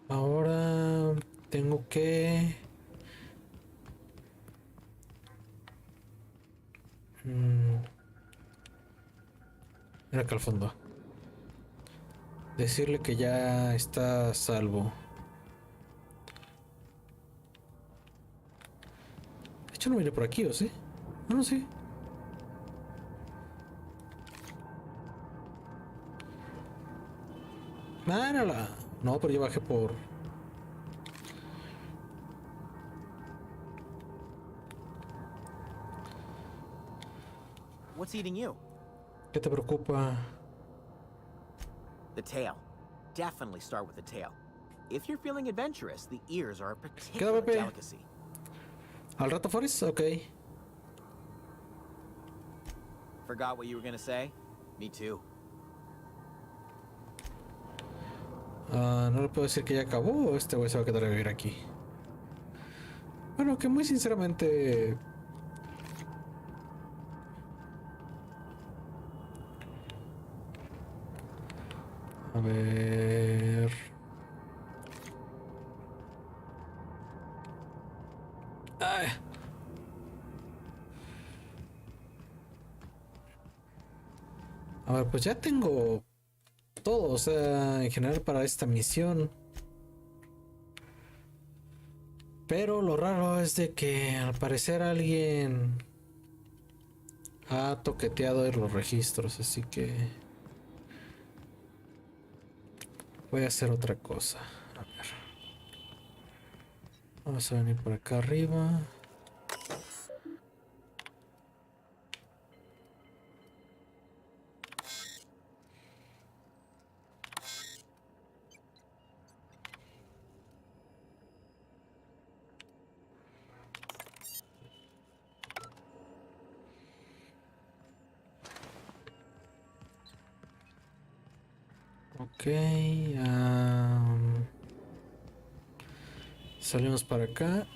[SPEAKER 1] Ahora tengo que. Mira acá al fondo. Decirle que ya está a salvo. De hecho no viene por aquí, ¿o sí? No, no sé. Márala. No, pero yo bajé por...
[SPEAKER 3] What's eating you?
[SPEAKER 1] ¿Qué te preocupa?
[SPEAKER 3] The tail. Definitely start with the tail. If you're feeling adventurous, the ears are a
[SPEAKER 1] Queda,
[SPEAKER 3] particular
[SPEAKER 1] Pepe.
[SPEAKER 3] delicacy.
[SPEAKER 1] ¿Al rato, Forrest? Ok.
[SPEAKER 3] Forgot what you were gonna say? Me too.
[SPEAKER 1] No le puedo decir que ya acabó o este güey se va a quedar a vivir aquí. Bueno, que muy sinceramente... A ver... Ay. A ver, pues ya tengo todo, o sea, en general para esta misión. Pero lo raro es de que al parecer alguien ha toqueteado los registros, así que voy a hacer otra cosa. A ver. Vamos a venir por acá arriba. Ok, salimos para acá.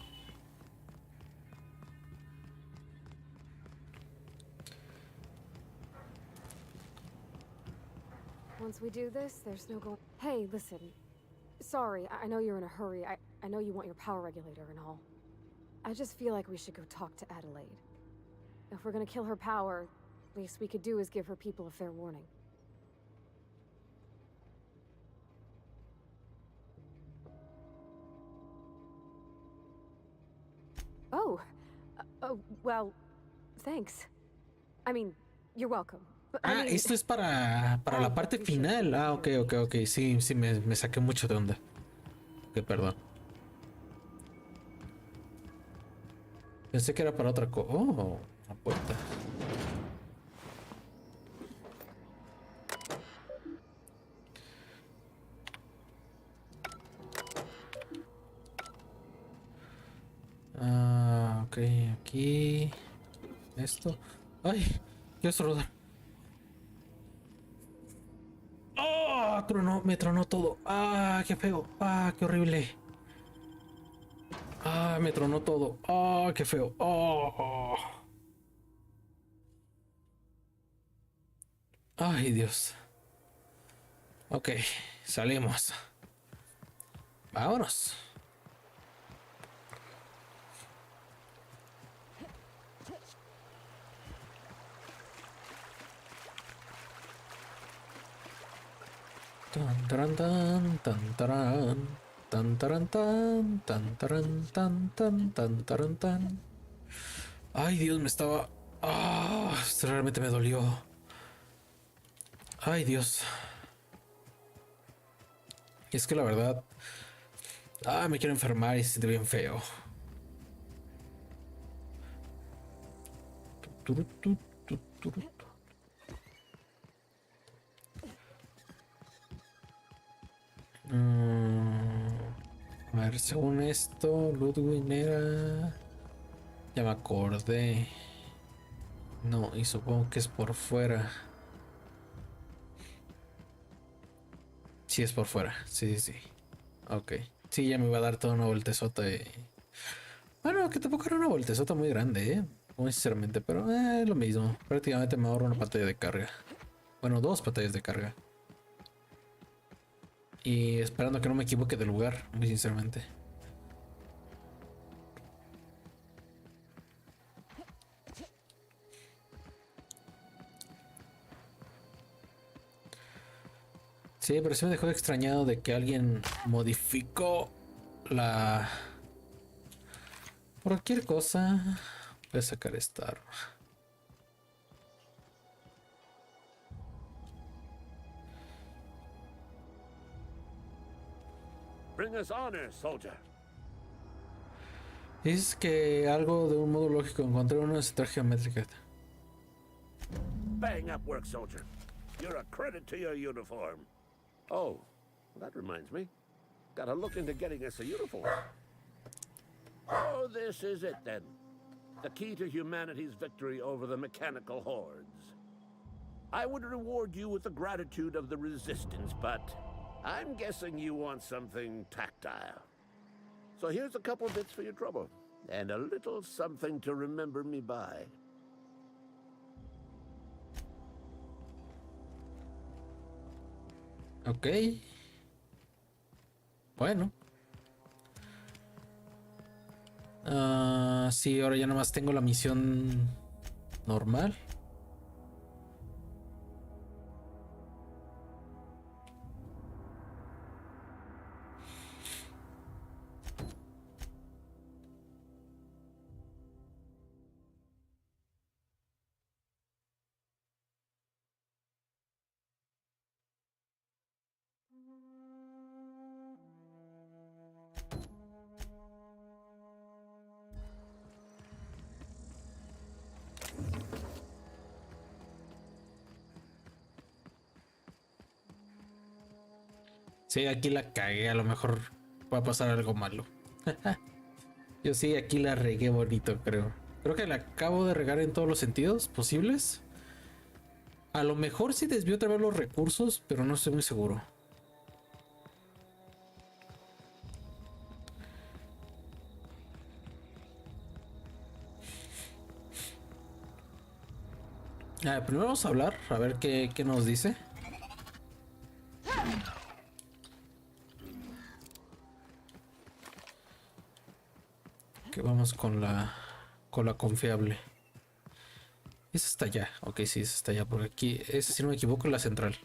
[SPEAKER 2] Once we do this, there's no going. Hey, listen. Sorry, I know you're in a hurry. I know you want your power regulator and all. I just feel like we should go talk to Adelaide. If we're gonna kill her power, least we could do is give her people a fair warning. Oh, well, thanks. I mean, you're welcome. But, I mean,
[SPEAKER 1] Esto es para la parte final. Ok, ok, ok. Sí, sí, me saqué mucho de onda. Ok, perdón. Pensé que era para otra cosa. Oh, una puerta. Ok, aquí. Esto. Ay, quiero rodar. ¡Oh! Tronó, me tronó todo. Qué feo. Qué horrible. Me tronó todo. Qué feo. Ay, Dios. Ok, salimos. Vámonos. Tan taran tan tan taran tan taran tan tan taran tan tan tan taran tan. Ay, Dios, me estaba. Esto realmente me dolió. Ay, Dios. Es que la verdad. Me quiero enfermar y se siente bien feo. A ver, según esto, Ludwig era. Ya me acordé. No, y supongo que es por fuera. Sí, es por fuera. Sí, sí, sí. Ok. Sí, ya me va a dar toda una voltezota. Bueno, que tampoco era una voltezota muy grande, muy sinceramente, pero es lo mismo. Prácticamente me ahorro una pantalla de carga. Bueno, dos pantallas de carga. Y esperando que no me equivoque de lugar, muy sinceramente. Sí, pero sí me dejó extrañado de que alguien modificó la... Por cualquier cosa. Voy a sacar esta arma.
[SPEAKER 4] Bring us honor, soldier.
[SPEAKER 1] Dices que algo de un modo lógico. Encontré una estrategia geométrica.
[SPEAKER 4] Bang up work, soldier. You're a credit to your uniform. Oh, that reminds me. Gotta look into getting us a uniform. Oh, this is it then. The key to humanity's victory over the mechanical hordes. I would reward you with the gratitude of the resistance, but I'm guessing you want something tactile. So here's a couple bits for your trouble, and a little something to remember me by.
[SPEAKER 1] Ok. Bueno. Sí, ahora ya nomás tengo la misión normal. Sí, aquí la cagué, a lo mejor va a pasar algo malo. Yo sí, aquí la regué bonito, creo. Creo que la acabo de regar en todos los sentidos posibles. A lo mejor sí desvió otra vez los recursos, pero no estoy muy seguro. Primero vamos a hablar, a ver qué nos dice. Que vamos con la confiable. Esa está allá. Ok, sí, esa está allá. Porque aquí, esa, si no me equivoco, es la central.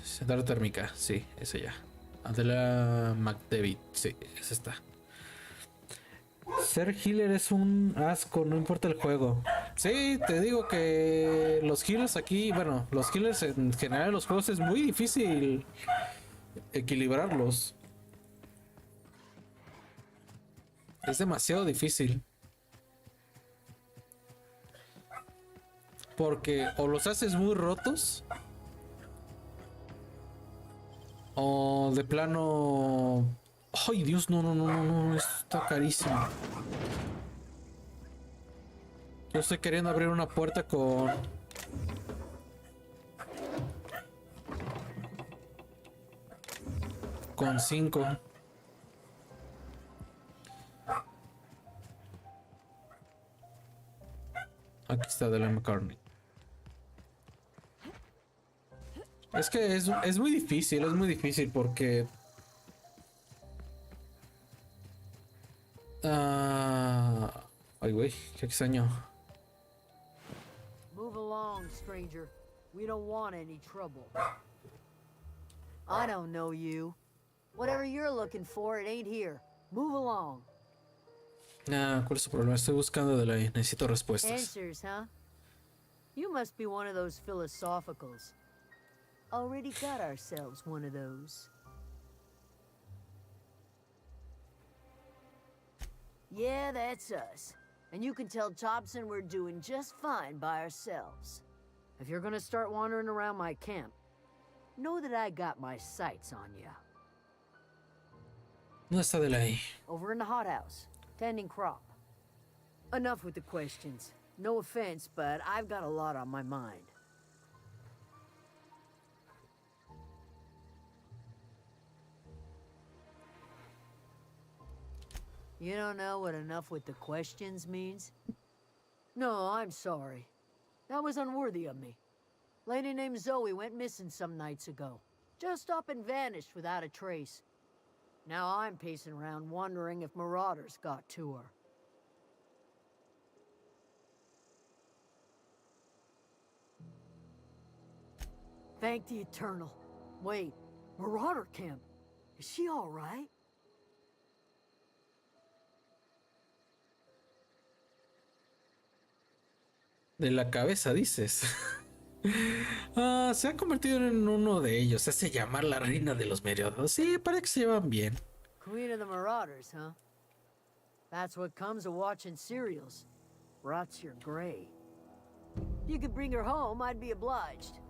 [SPEAKER 1] Central térmica, sí, esa ya. Adela McDavid, sí, esa está. Ser healer es un asco, no importa el juego. Sí, te digo que los healers aquí, bueno, los healers en general en los juegos es muy difícil equilibrarlos. Es demasiado difícil. Porque o los haces muy rotos, o de plano... Ay, Dios, no, esto está carísimo. Yo estoy queriendo abrir una puerta con 5. Aquí está de la McCartney. Es que es muy difícil porque... Ay, güey, qué extraño.
[SPEAKER 7] Move along, stranger. We don't want any trouble. I don't know you. Whatever you're looking for, it ain't here. Move along.
[SPEAKER 1] ¿Cuál es su problema? Estoy buscando de la... Necesito respuestas.
[SPEAKER 7] Answers, huh? You must be one of those philosophicals. Already got ourselves one of those. Yeah, that's us. And you can tell Thompson we're doing just fine by ourselves. If you're gonna start wandering around my camp, know that I got my sights on you.
[SPEAKER 1] ¿Dónde está de la I?
[SPEAKER 7] Over in the hothouse, tending crop. Enough with the questions. No offense, but I've got a lot on my mind. You don't know what enough with the questions means? No, I'm sorry. That was unworthy of me. Lady named Zoe went missing some nights ago. Just up and vanished without a trace. Now I'm pacing around wondering if marauders got to her. Thank the Eternal. Wait, Marauder Camp. Is she all right?
[SPEAKER 1] De la cabeza, dices. Ah, se ha convertido en uno de ellos. Se hace llamar la reina de los merodeadores. Sí, parece que se llevan bien.
[SPEAKER 7] Queen of the Marauders, huh? That's what comes of watching serials. Rots your gray. If you could bring her home, I'd be obliged.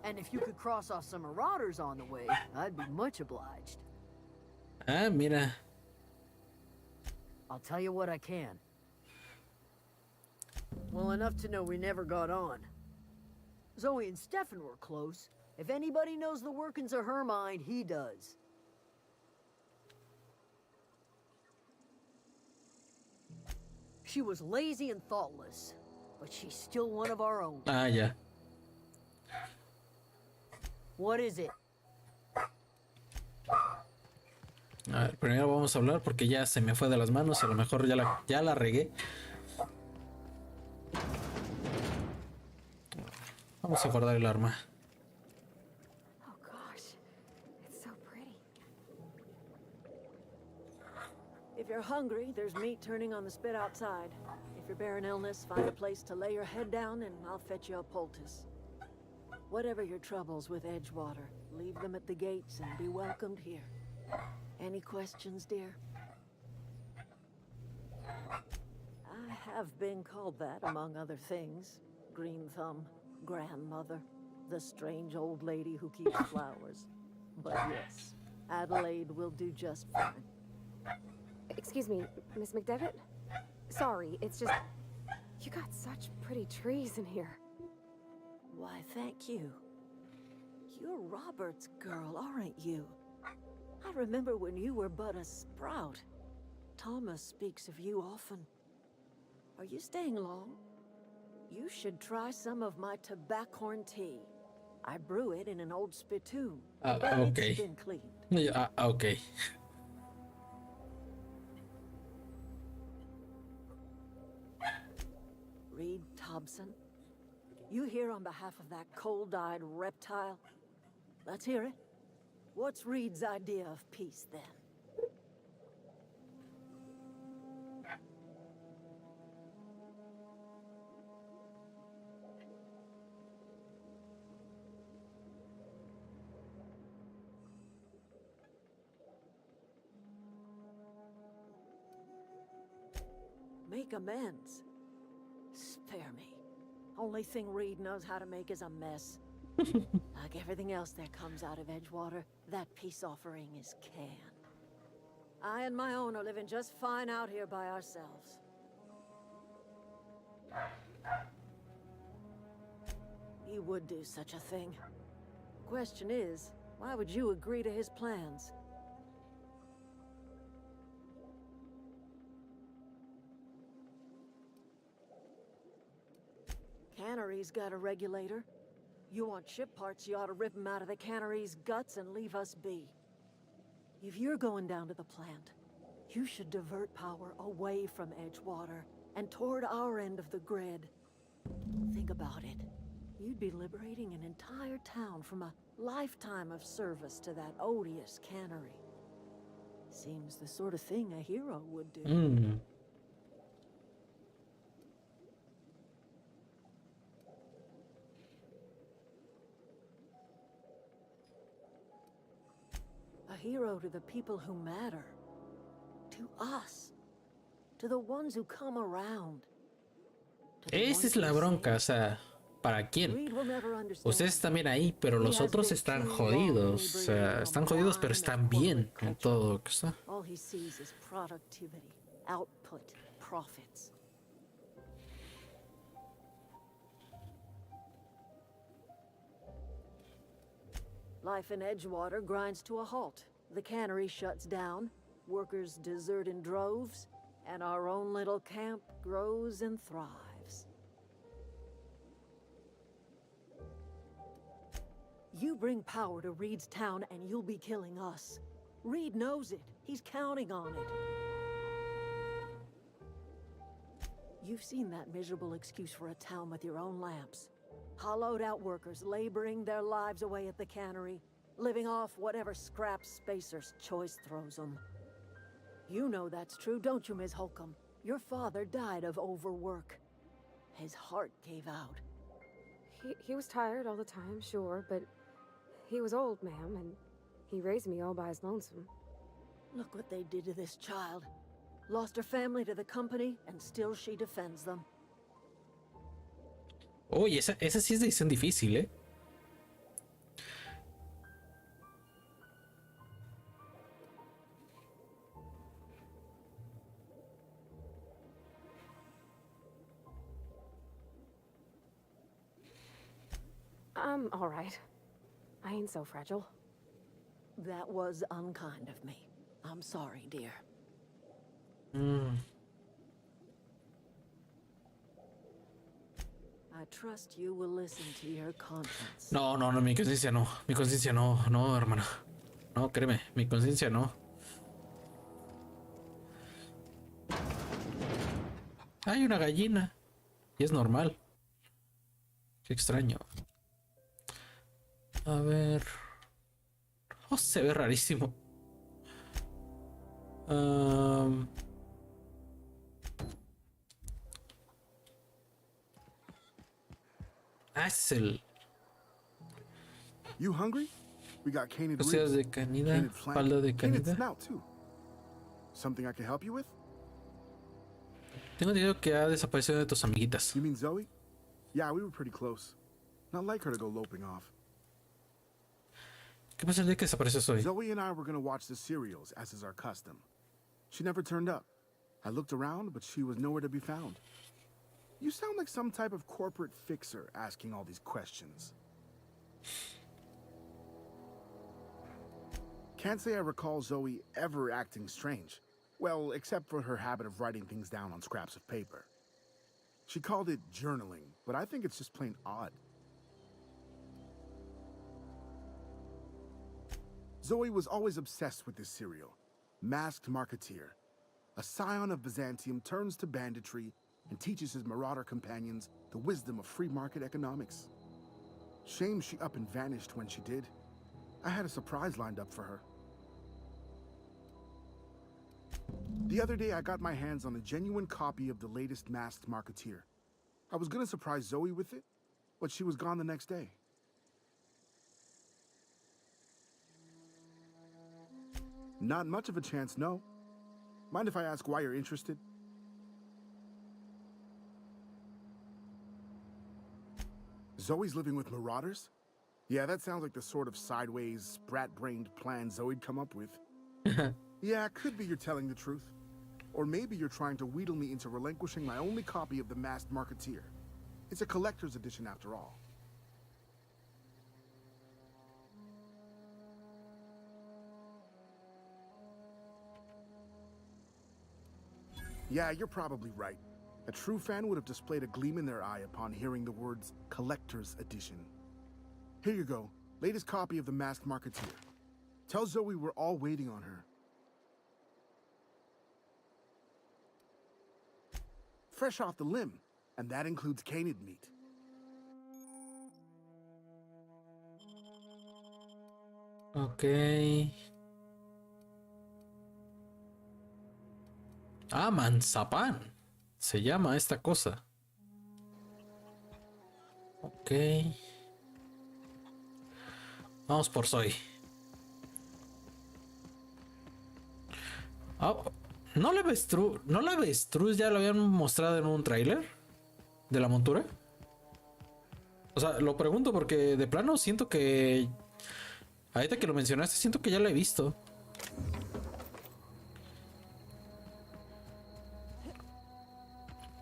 [SPEAKER 7] And if you could cross off some Marauders on the way, I'd be much obliged.
[SPEAKER 1] Ah, mira.
[SPEAKER 7] I'll tell you what I can. Well, enough to know we never got on. Zoe and Stefan were close. If anybody knows the workings of her mind, he does. She was lazy and thoughtless, but she's still one of our own.
[SPEAKER 1] Ah, ya.
[SPEAKER 7] What is it?
[SPEAKER 1] A ver, primero vamos a hablar porque ya se me fue de las manos. A lo mejor ya la regué. Vamos a guardar el arma.
[SPEAKER 2] Oh gosh, it's so pretty.
[SPEAKER 6] If you're hungry, there's meat turning on the spit outside. If you're bearing illness, find a place to lay your head down and I'll fetch you a poultice. Whatever your troubles with Edgewater, leave them at the gates and be welcomed here. Any questions, dear? I have been called that, among other things. Green Thumb, grandmother, the strange old lady who keeps flowers. But yes, Adelaide will do just fine.
[SPEAKER 2] Excuse me, Miss McDevitt? Sorry, it's just... You got such pretty trees in here.
[SPEAKER 6] Why, thank you. You're Robert's girl, aren't you? I remember when you were but a sprout. Thomas speaks of you often. Are you staying long? You should try some of my tobaccorn tea. I brew it in an old spittoon.
[SPEAKER 1] Okay.
[SPEAKER 6] It's been cleaned.
[SPEAKER 1] Okay.
[SPEAKER 6] Reed Thompson, you here on behalf of that cold-eyed reptile? Let's hear it. What's Reed's idea of peace, then? Make amends. Spare me. Only thing Reed knows how to make is a mess. Like everything else that comes out of Edgewater, that peace offering is canned. I and my own are living just fine out here by ourselves. He would do such a thing. Question is, why would you agree to his plans? Cannery's got a regulator. You want ship parts, you ought to rip them out of the cannery's guts and leave us be. If you're going down to the plant, you should divert power away from Edgewater and toward our end of the grid. Think about it. You'd be liberating an entire town from a lifetime of service to that odious cannery. Seems the sort of thing a hero would do. A hero to the people who matter. To us. To the ones who come around.
[SPEAKER 1] Esa es la bronca, o sea, ¿para quién? Ustedes están bien ahí, pero los otros están jodidos. O sea, están jodidos, pero están bien en todo lo que está.
[SPEAKER 6] All he sees is productivity, output, profits. Life in Edgewater grinds to a halt. The cannery shuts down, workers desert in droves, and our own little camp grows and thrives. You bring power to Reed's town and you'll be killing us. Reed knows it. He's counting on it. You've seen that miserable excuse for a town with your own lamps. Hollowed out workers laboring their lives away at the cannery.
[SPEAKER 7] living off whatever scrap Spacer's choice throws them. You know that's true, don't you, Ms. Holcomb? Your father died of overwork. His heart gave out.
[SPEAKER 2] He was tired all the time, sure, but he was old, ma'am, and he raised me all by his lonesome.
[SPEAKER 7] Look what they did to this child. Lost her family to the company, and still she defends them.
[SPEAKER 1] Oye, esa sí es decisión difícil, ¿eh?
[SPEAKER 2] I'm all right. I ain't so fragile.
[SPEAKER 7] That was unkind of me. I'm sorry, dear. I trust you will listen to your conscience.
[SPEAKER 1] No, mi conciencia no. Mi conciencia no, hermana. No, créeme, mi conciencia no. Hay una gallina. Y es normal. Qué extraño. A ver. Oh, se ve rarísimo. Es el.
[SPEAKER 8] You hungry? We got canid
[SPEAKER 1] Costillas de
[SPEAKER 8] ribs,
[SPEAKER 1] canida,
[SPEAKER 8] canid flank,
[SPEAKER 1] espalda de
[SPEAKER 8] canid
[SPEAKER 1] canida.
[SPEAKER 8] snout too. Something I can help you with?
[SPEAKER 1] Tengo entendido que ha desaparecido de tus amiguitas.
[SPEAKER 8] You mean Zoe? Yeah, we were pretty close. Not like her to go loping off.
[SPEAKER 1] ¿Qué pasa el día que desapareció hoy?
[SPEAKER 8] Zoe and I were gonna watch the serials, as is our custom. She never turned up. I looked around, but she was nowhere to be found. You sound like some type of corporate fixer asking all these questions. Can't say I recall Zoe ever acting strange. Well, except for her habit of writing things down on scraps of paper. She called it journaling, but I think it's just plain odd. Zoe was always obsessed with this serial. Masked Marketeer. A scion of Byzantium turns to banditry and teaches his marauder companions the wisdom of free market economics. Shame she up and vanished when she did. I had a surprise lined up for her. The other day I got my hands on a genuine copy of the latest Masked Marketeer. I was gonna surprise Zoe with it, but she was gone the next day. Not much of a chance, no. Mind if I ask why you're interested? Zoe's living with marauders? Yeah, that sounds like the sort of sideways, sprat-brained plan Zoe'd come up with. Yeah, it could be you're telling the truth. Or maybe you're trying to wheedle me into relinquishing my only copy of the Masked Marketeer. It's a collector's edition after all. Yeah, you're probably right. A true fan would have displayed a gleam in their eye upon hearing the words Collector's Edition. Here you go, latest copy of the Masked Marketeer. Tell Zoe we're all waiting on her. Fresh off the limb, and that includes canid meat.
[SPEAKER 1] Ok. Ah, manzapán. Se llama esta cosa. Ok. Vamos por Zoe. Oh, ¿no la avestruz ya lo habían mostrado en un tráiler de la montura? O sea, lo pregunto porque de plano siento que... Ahorita que lo mencionaste, siento que ya la he visto.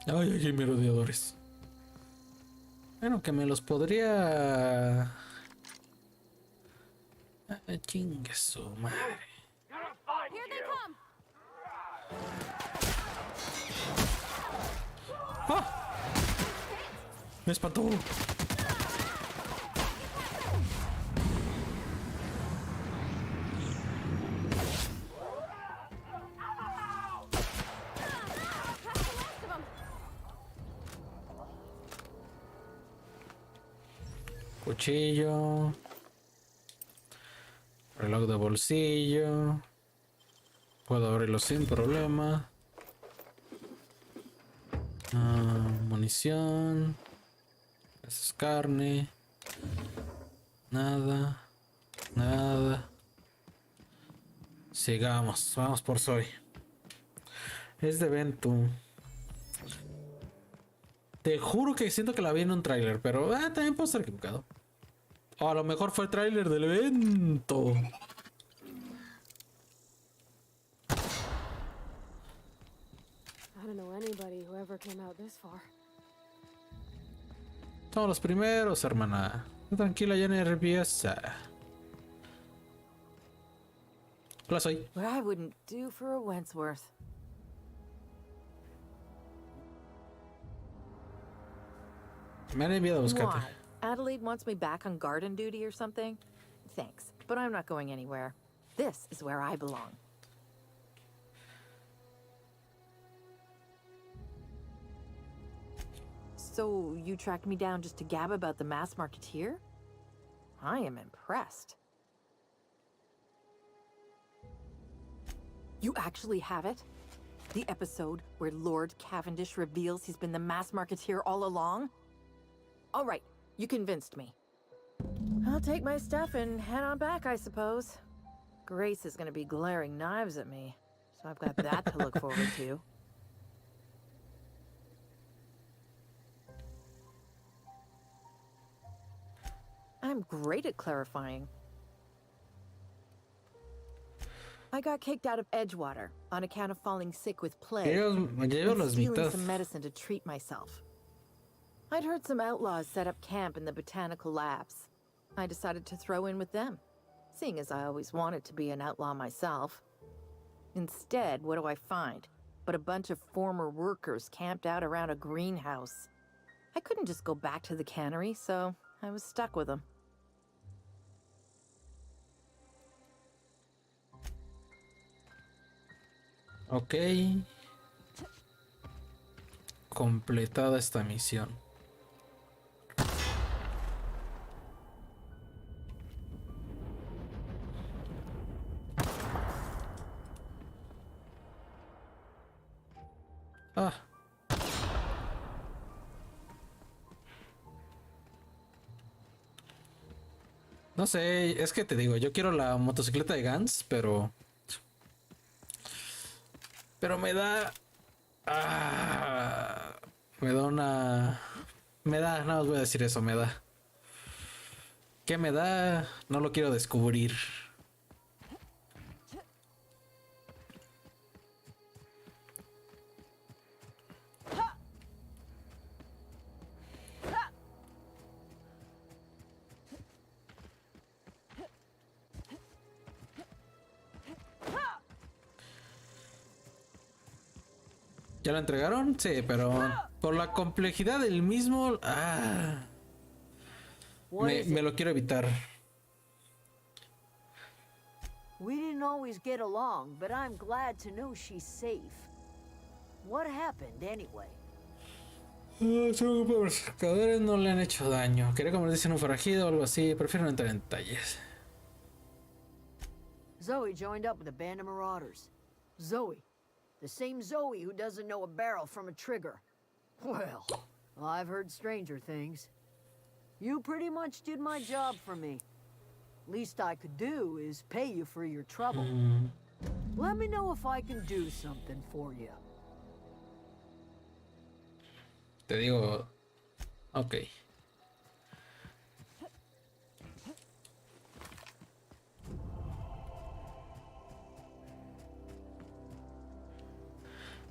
[SPEAKER 1] Ay, hay merodeadores. Bueno, que me los podría... Ay, chingue su madre.
[SPEAKER 2] Here they come!
[SPEAKER 1] ¡Ah! Me espantó. Cuchillo. Reloj de bolsillo. Puedo abrirlo sin problema. Munición. Eso es carne. Nada. Nada. Sigamos. Vamos por Zoe. Es de evento. Te juro que siento que la vi en un tráiler, pero también puedo estar equivocado. O a lo mejor fue el tráiler del evento.
[SPEAKER 2] I don't know anybody who ever came out this far.
[SPEAKER 1] Somos los primeros, hermana. Tranquila, ya nerviosa. Hola, soy.
[SPEAKER 6] What I wouldn't do for a Wentworth.
[SPEAKER 1] Me han enviado a buscarte.
[SPEAKER 6] Why? Adelaide wants me back on garden duty or something? Thanks, but I'm not going anywhere. This is where I belong. So, you tracked me down just to gab about the mass marketeer? I am impressed. You actually have it? The episode where Lord Cavendish reveals he's been the mass marketeer all along? All right, you convinced me. I'll take my stuff and head on back, I suppose. Grace is gonna be glaring knives at me, so I've got that to look forward to. I'm great at clarifying. I got kicked out of Edgewater on account of falling sick with plague and stealing some medicine to treat myself. I'd heard some outlaws set up camp in the botanical labs. I decided to throw in with them, seeing as I always wanted to be an outlaw myself. Instead, what do I find? But a bunch of former workers camped out around a greenhouse. I couldn't just go back to the cannery, so I was stuck with them.
[SPEAKER 1] Ok. Completada esta misión. Ah. No sé, es que te digo, yo quiero la motocicleta de Gans, pero me da... me da una... nada más voy a decir eso, me da. ¿Qué me da? No lo quiero descubrir. ¿Ya lo entregaron? Sí, pero por la complejidad del mismo... me lo quiero evitar.
[SPEAKER 7] We didn't always get along, but I'm glad to know she's safe. What happened anyway?
[SPEAKER 1] Los pescadores no le han hecho daño. Quería convertirse en un forajido o algo así. Prefiero no entrar en detalles.
[SPEAKER 7] Zoe joined up with a band of marauders. Zoe. The same Zoe who doesn't know a barrel from a trigger. Well, I've heard stranger things. You pretty much did my job for me. Least I could do is pay you for your trouble. Let me know if I can do something for you.
[SPEAKER 1] Te digo... Ok.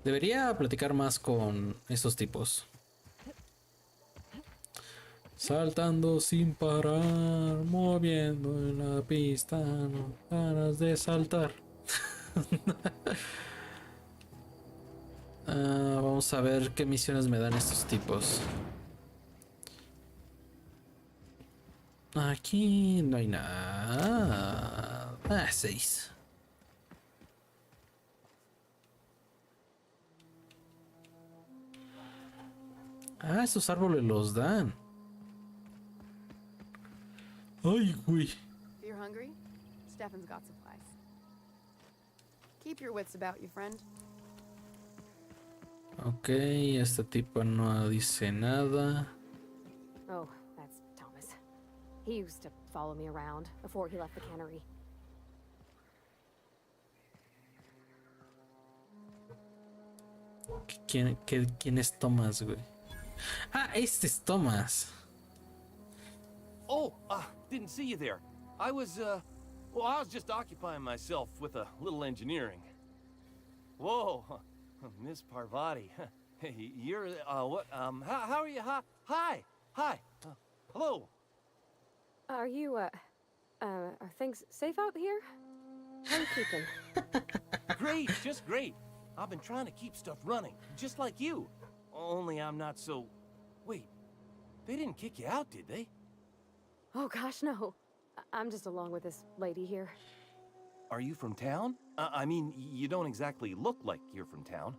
[SPEAKER 1] Debería platicar más con esos tipos. Saltando sin parar, moviendo en la pista, no ganas de saltar. Vamos a ver qué misiones me dan estos tipos. Aquí no hay nada. 6. Esos árboles los dan. Ay, güey.
[SPEAKER 2] If you're hungry,
[SPEAKER 9] Stefan's got supplies. Keep your wits about you, friend.
[SPEAKER 1] Ok, esta tipa no dice nada.
[SPEAKER 2] Oh, that's Thomas. He used to follow me around before he left the cannery.
[SPEAKER 1] ¿Quién es Thomas, güey? Ah, este es Thomas.
[SPEAKER 10] Oh, didn't see you there. I was just occupying myself with a little engineering. Whoa, Miss Parvati. You're, what, how are you? Hi. Hello.
[SPEAKER 2] Are you, are things safe out here? How are you keeping?
[SPEAKER 10] Great, just great. I've been trying to keep stuff running, just like you. Only I'm not so... Wait, they didn't kick you out, did they?
[SPEAKER 2] Oh gosh, no. I'm just along with this lady here.
[SPEAKER 10] Are you from town? I mean, you don't exactly look like you're from town.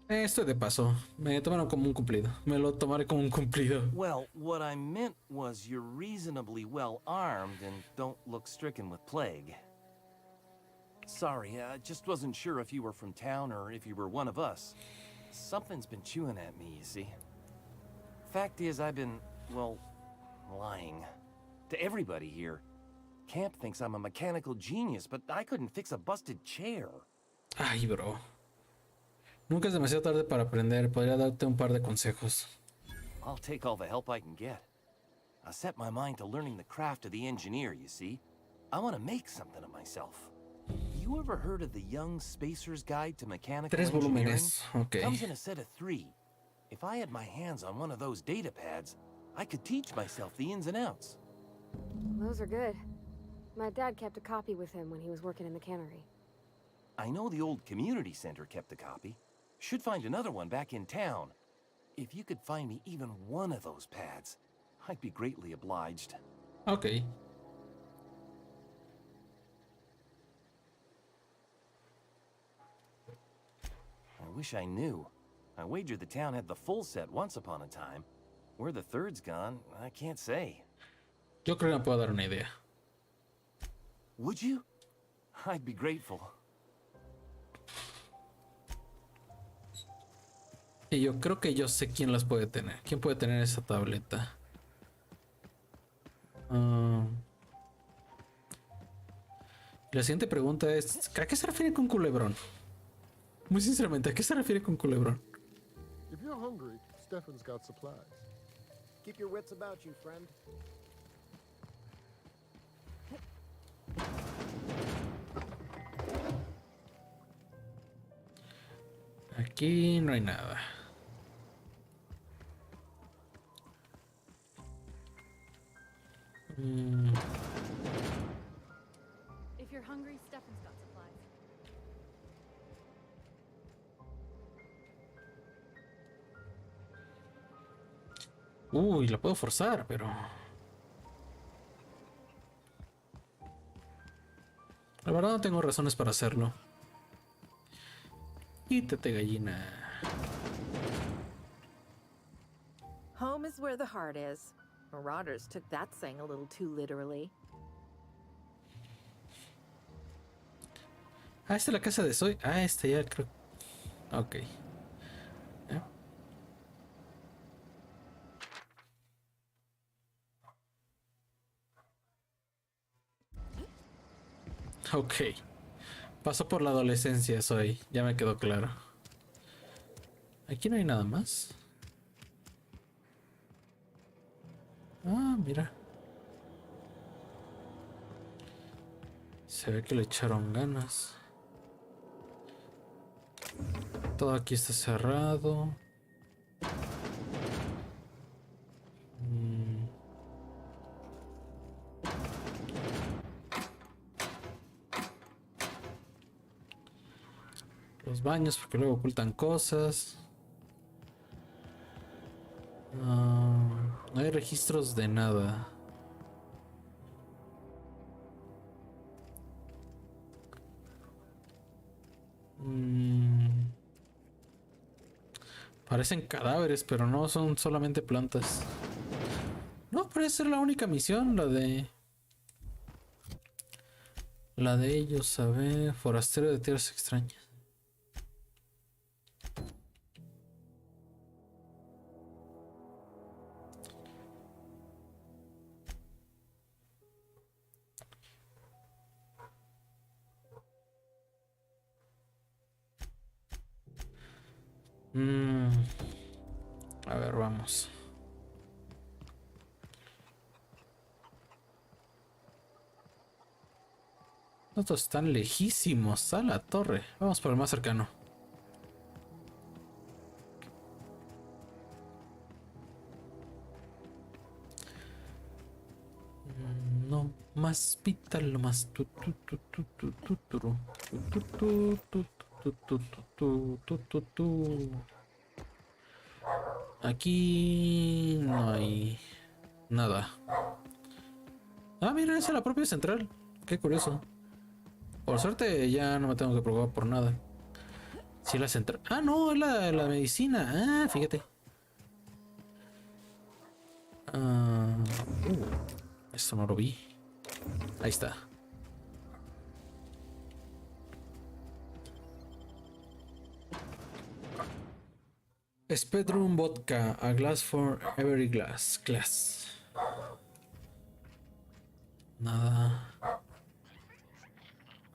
[SPEAKER 1] Estoy de paso. Me tomaron como un cumplido. Me lo tomaré como un cumplido.
[SPEAKER 10] Well, what I meant was you're reasonably well armed and don't look stricken with plague. Sorry, I just wasn't sure if you were from town or if you were one of us. Something's been chewing at me, you see. Fact is, I've been, well, lying. To everybody here. Camp thinks I'm a mechanical genius, but I couldn't fix a busted chair.
[SPEAKER 1] Ay, bro. Nunca es demasiado tarde para aprender. Podría darte un par de consejos.
[SPEAKER 10] I'll take all the help I can get. I set my mind to learning the craft of the engineer, you see. I want to make something of myself. You ever heard of the Young Spacer's Guide to Mechanical
[SPEAKER 1] Tres
[SPEAKER 10] Engineering?
[SPEAKER 1] volúmenes. Ok.
[SPEAKER 10] Comes in a set of 3. If I had my hands on one of those data pads, I could teach myself the ins and outs.
[SPEAKER 2] Those are good. My dad kept a copy with him when he was working in the cannery.
[SPEAKER 10] I know the old community center kept a copy. Should find another one back in town. If you could find me even one of those pads, I'd be greatly obliged.
[SPEAKER 1] Ok.
[SPEAKER 10] I wish I knew. I wagered the town had the full set once upon a time. Where the third's gone, I can't say.
[SPEAKER 1] Yo creo que me puedo dar una idea.
[SPEAKER 10] Would you? I'd be grateful.
[SPEAKER 1] Y yo creo que yo sé quién las puede tener. ¿Quién puede tener esa tableta? La siguiente pregunta es, ¿a qué se refiere con culebrón? Muy sinceramente, ¿a qué se refiere con culebrón?
[SPEAKER 11] If you're hungry, Stefan's got supplies.
[SPEAKER 12] Keep your wits about you, friend.
[SPEAKER 1] Aquí no hay nada.
[SPEAKER 9] If you're hungry, Stefan's got supplies.
[SPEAKER 1] Uy, la puedo forzar, pero... La verdad no tengo razones para hacerlo. Quítate, gallina.
[SPEAKER 13] Home is where the heart is. Marauders took that saying a little too literally.
[SPEAKER 1] Ah, esta es la casa de Zoe. Ah, esta ya creo. Ok. Ok. Pasó por la adolescencia Zoe. Ya me quedó claro. Aquí no hay nada más. Ah, mira. Se ve que le echaron ganas. Todo aquí está cerrado. Los baños, porque luego ocultan cosas. No hay registros de nada. Parecen cadáveres, pero no son solamente plantas. No, parece ser la única misión, la de La de ellos, a ver, forastero de tierras extrañas. A ver, vamos. Estos están lejísimos a la torre. Vamos por el más cercano. No, más vital, más Aquí no hay nada. Ah, mira, esa es la propia central. Qué curioso. Por suerte ya no me tengo que preocupar por nada. Si la central. Ah, no, es la medicina. Ah, fíjate. Esto no lo vi. Ahí está. Spectrum vodka, a glass for every glass. Nada.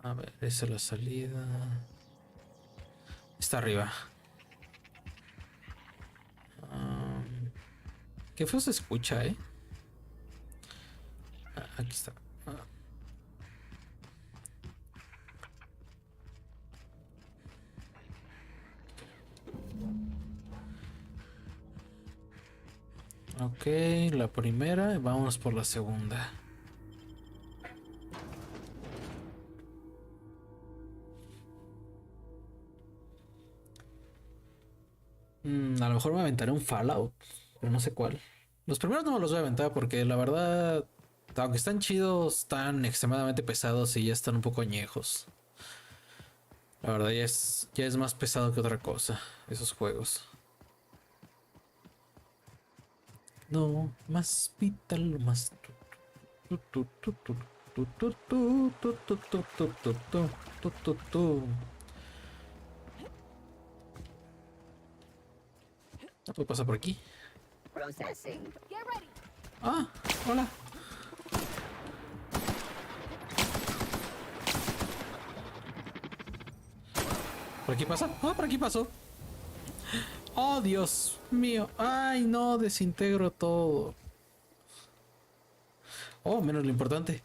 [SPEAKER 1] A ver, esa es la salida. Está arriba. Qué feo se escucha, ¿eh? Aquí está. Ok, la primera. Vamos por la segunda. A lo mejor me aventaré un Fallout, pero no sé cuál. Los primeros no me los voy a aventar porque la verdad, aunque están chidos, están extremadamente pesados y ya están un poco añejos. La verdad ya es más pesado que otra cosa, esos juegos. No, más vital, más... No puedo pasar por aquí.
[SPEAKER 5] Processing.
[SPEAKER 1] Ah, hola. ¿Por aquí pasa? Ah, por aquí pasó. Oh, Dios mío. Ay, no, desintegro todo. Oh, menos lo importante.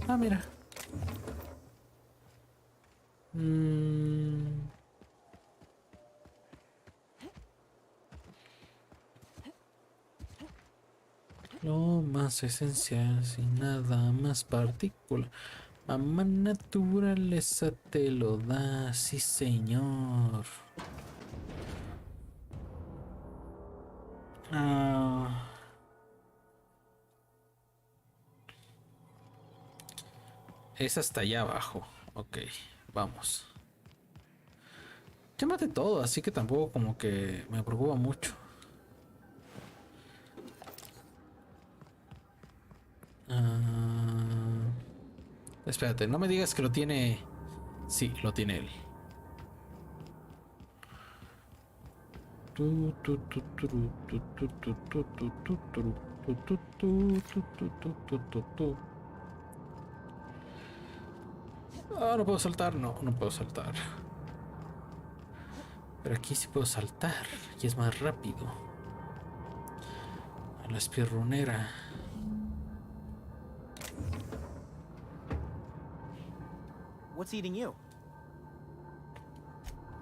[SPEAKER 1] Ah, mira. Lo más esencial, sin nada más particular. Mamá naturaleza te lo da, sí señor. Es hasta allá abajo. Ok, vamos. Ya maté todo, así que tampoco como que me preocupa mucho. Espérate, no me digas que lo tiene... Sí, lo tiene él. Ah, no puedo saltar, no puedo saltar. Pero aquí sí puedo saltar y es más rápido. A la espirronera.
[SPEAKER 3] What's eating you?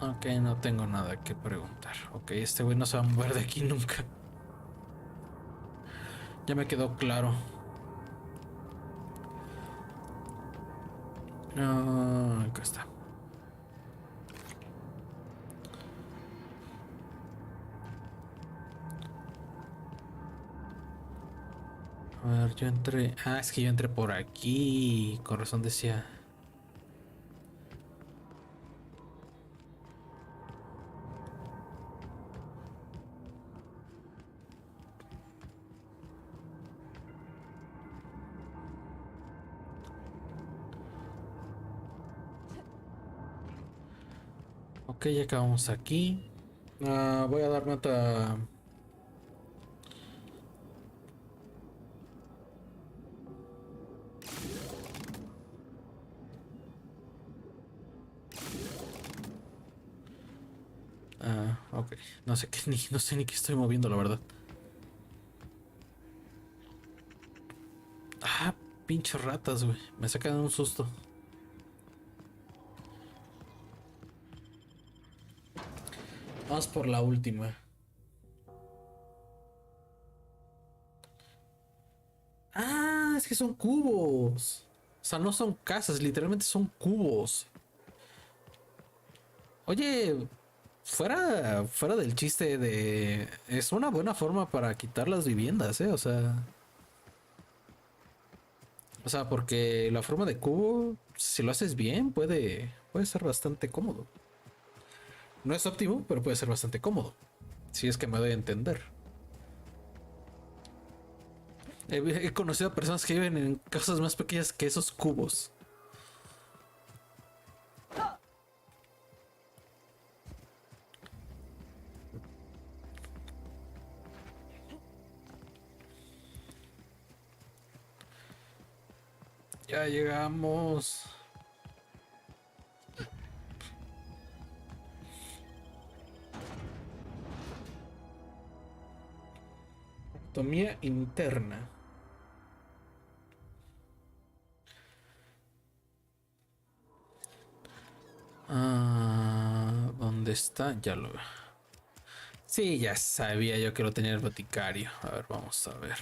[SPEAKER 1] Ok, no tengo nada que preguntar. Ok, este güey no se va a mover de aquí nunca. Ya me quedó claro. No, acá está. A ver, yo entré... Ah, es que yo entré por aquí. Con razón decía... Ok, ya acabamos aquí. Voy a darme otra. Ok. No sé qué no sé ni qué estoy moviendo, la verdad. Pinches ratas, güey. Me sacan un susto. Vamos por la última. Es que son cubos. O sea, no son casas, literalmente son cubos. Oye, fuera del chiste de... Es una buena forma para quitar las viviendas, ¿eh? O sea, porque la forma de cubo, si lo haces bien, puede ser bastante cómodo. No es óptimo, pero puede ser bastante cómodo. Si es que me doy a entender. He conocido a personas que viven en casas más pequeñas que esos cubos. Ya llegamos. Anatomía interna. ¿Dónde está? Ya lo veo. Sí, ya sabía yo que lo tenía el boticario. A ver, vamos a ver.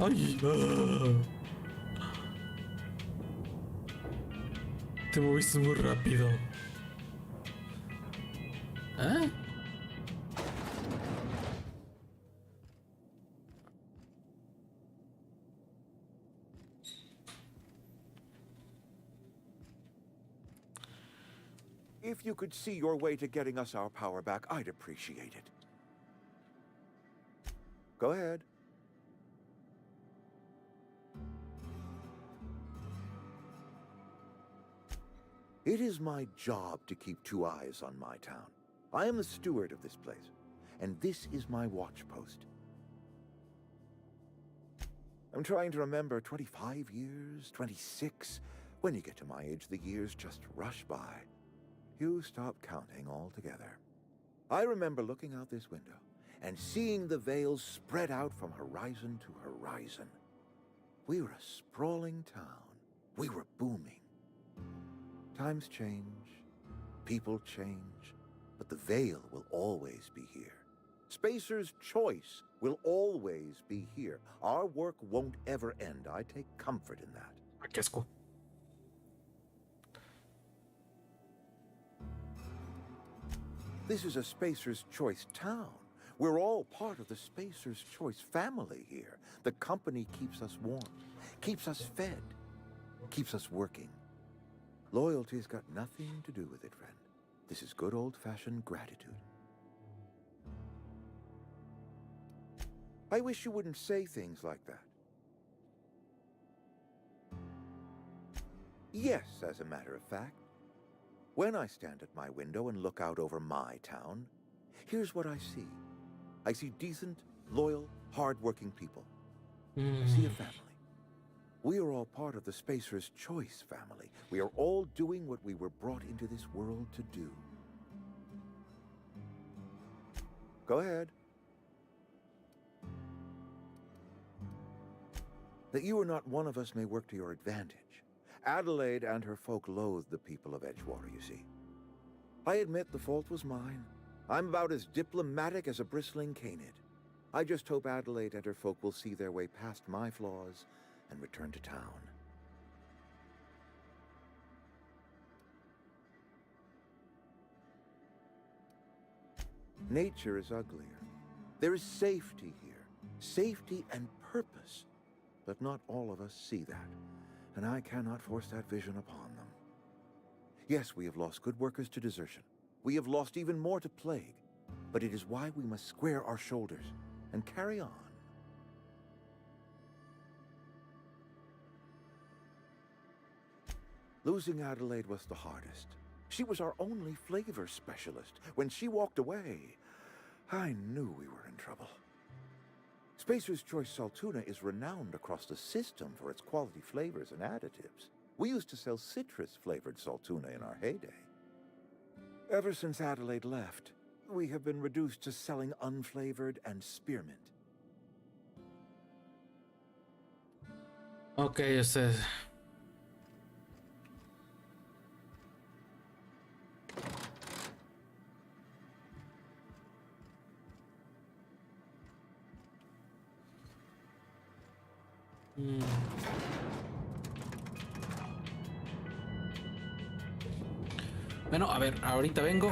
[SPEAKER 1] ¡Ay! Te moviste muy rápido. ¿Eh?
[SPEAKER 14] If you could see your way to getting us our power back, I'd appreciate it. Go ahead. It is my job to keep two eyes on my town. I am the steward of this place, and this is my watch post. I'm trying to remember 25 years, 26. When you get to my age, the years just rush by. You stop counting altogether. I remember looking out this window and seeing the veils spread out from horizon to horizon. We were a sprawling town. We were booming. Times change, people change, but the veil will always be here. Spacer's choice will always be here. Our work won't ever end. I take comfort in that.
[SPEAKER 1] Qué asco.
[SPEAKER 14] This is a Spacer's Choice town. We're all part of the Spacer's Choice family here. The company keeps us warm, keeps us fed, keeps us working. Loyalty's got nothing to do with it, friend. This is good old-fashioned gratitude. I wish you wouldn't say things like that. Yes, as a matter of fact. When I stand at my window and look out over my town, here's what I see. I see decent, loyal, hard-working people. I see a family. We are all part of the Spacer's Choice family. We are all doing what we were brought into this world to do. Go ahead. That you are not one of us may work to your advantage. Adelaide and her folk loathe the people of Edgewater, you see. I admit the fault was mine. I'm about as diplomatic as a bristling canid. I just hope Adelaide and her folk will see their way past my flaws and return to town. Nature is uglier. There is safety here. Safety and purpose. But not all of us see that. And I cannot force that vision upon them. Yes, we have lost good workers to desertion. We have lost even more to plague. But it is why we must square our shoulders and carry on. Losing Adelaide was the hardest. She was our only flavor specialist. When she walked away, I knew we were in trouble. Spacer's Choice Saltuna is renowned across the system for its quality flavors and additives. We used to sell citrus-flavored Saltuna in our heyday. Ever since Adelaide left, we have been reduced to selling unflavored and spearmint.
[SPEAKER 1] Ok, usted. Bueno, a ver, ahorita vengo.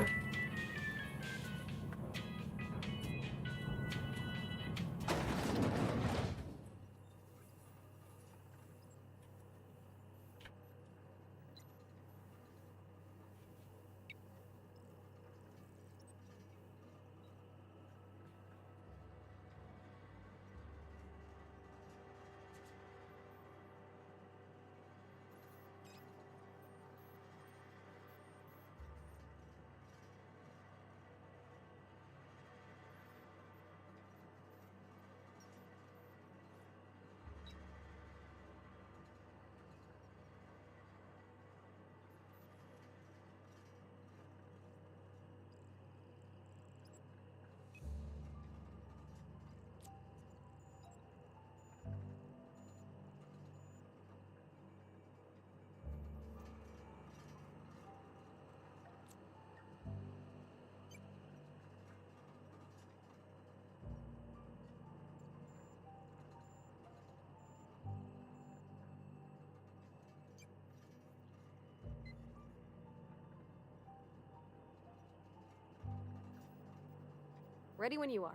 [SPEAKER 2] Ready when you are.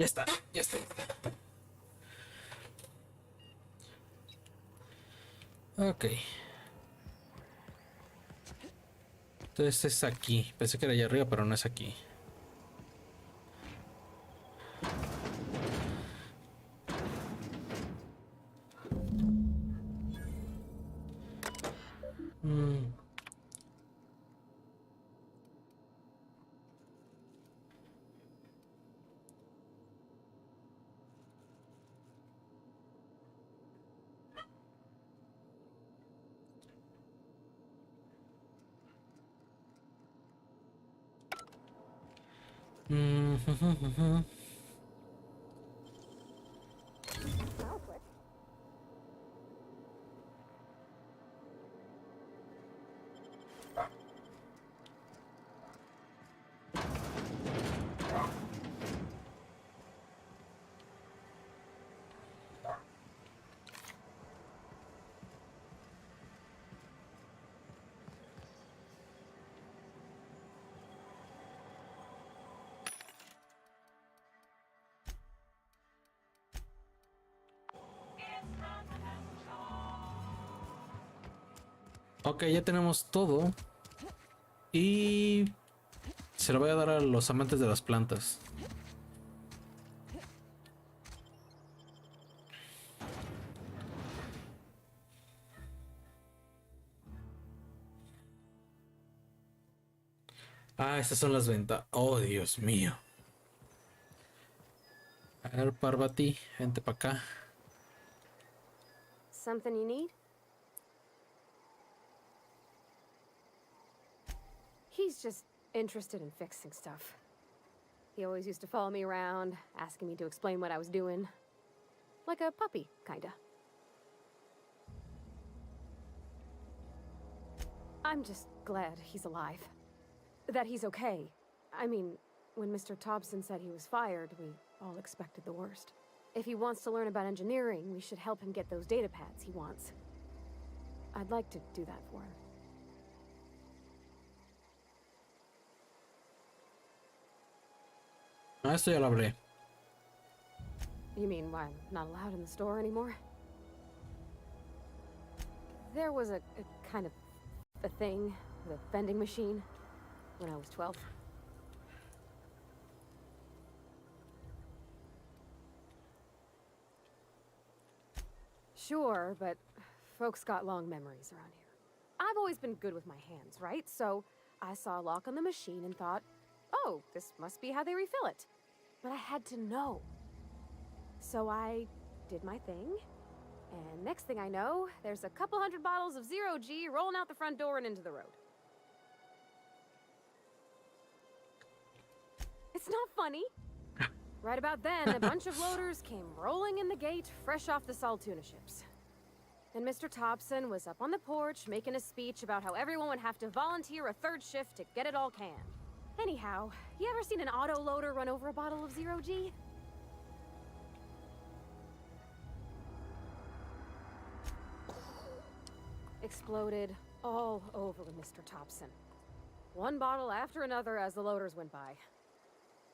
[SPEAKER 2] Ya está, ya está. Ok. Entonces es aquí. Pensé que era allá arriba, pero no es aquí.
[SPEAKER 1] Mm, Ok, ya tenemos todo. Y se lo voy a dar a los amantes de las plantas. Ah, estas son las ventas. Oh, Dios mío. A ver, Parvati, vente para acá.
[SPEAKER 2] Something you need? He's just interested in fixing stuff. He always used to follow me around, asking me to explain what I was doing. Like a puppy, kinda. I'm just glad he's alive. That he's okay. I mean, when Mr. Thompson said he was fired, we all expected the worst. If he wants to learn about engineering, we should help him get those data pads he wants. I'd like to do that for him.
[SPEAKER 1] Ah, esto ya lo hablé.
[SPEAKER 2] You mean why I'm not allowed in the store anymore? There was a kind of a thing, the vending machine, when I was 12. Sure, but folks got long memories around here. I've always been good with my hands, right? So I saw a lock on the machine and thought, oh, this must be how they refill it. But I had to know. So I did my thing, and next thing I know, there's a couple hundred bottles of 0G rolling out the front door and into the road. It's not funny. Right about then, a bunch of loaders came rolling in the gate, fresh off the Saltuna ships. And Mr. Thompson was up on the porch making a speech about how everyone would have to volunteer a third shift to get it all canned. Anyhow, you ever seen an auto loader run over a bottle of 0G? Exploded all over Mr. Thompson. One bottle after another as the loaders went by.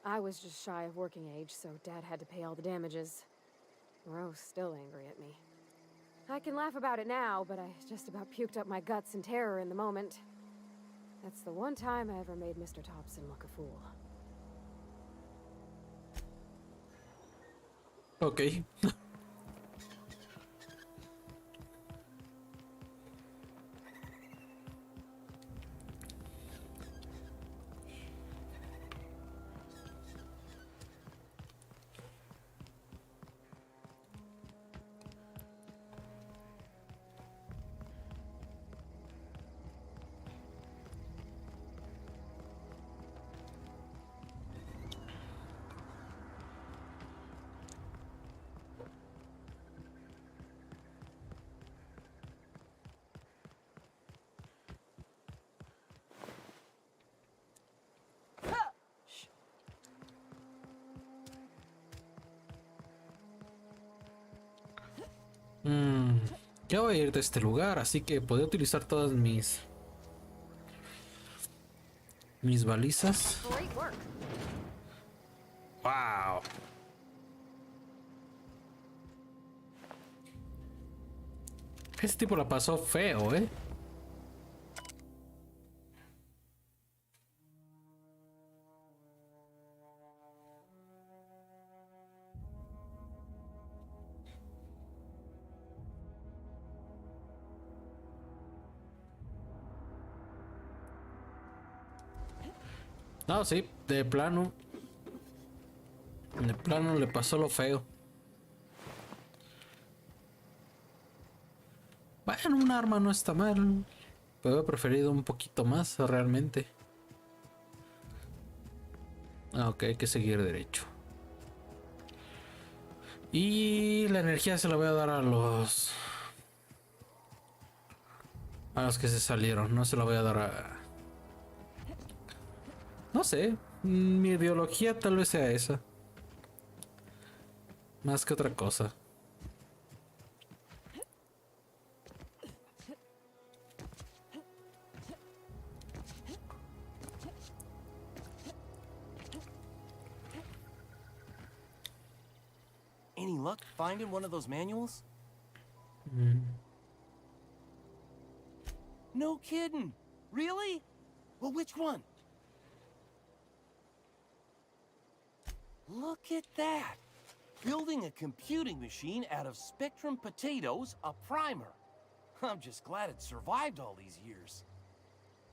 [SPEAKER 2] I was just shy of working age, so Dad had to pay all the damages. Rose still angry at me. I can laugh about it now, but I just about puked up my guts in terror in the moment. That's the one time I ever made Mr. Thompson look a fool.
[SPEAKER 1] Ok. Ya voy a ir de este lugar, así que podré utilizar todas mis balizas.
[SPEAKER 2] Great work.
[SPEAKER 1] Wow. Este tipo la pasó feo, ¿eh? No, sí, de plano. De plano le pasó lo feo. Bueno, un arma no está mal. Pero he preferido un poquito más realmente. Ok, hay que seguir derecho. Y la energía se la voy a dar a los... A los que se salieron. No se la voy a dar a... No sé. Mi ideología tal vez sea esa. Más que otra cosa.
[SPEAKER 10] Any luck finding one of those manuals? No kidding. Really? Well, which one? Look at that. Building a computing machine out of Spectrum potatoes, a primer. I'm just glad it survived all these years.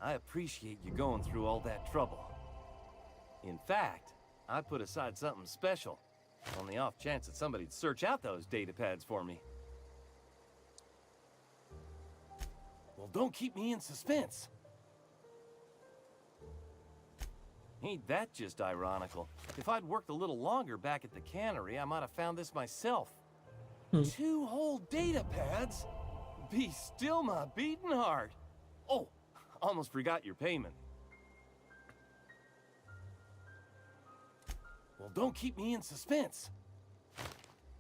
[SPEAKER 10] I appreciate you going through all that trouble. In fact, I put aside something special on the off chance that somebody'd search out those data pads for me. Well, don't keep me in suspense. Ain't that just ironical? If I'd worked a little longer back at the cannery, I might have found this myself. 2 whole data pads? Be still my beating heart. Oh, almost forgot your payment. Well, don't keep me in suspense.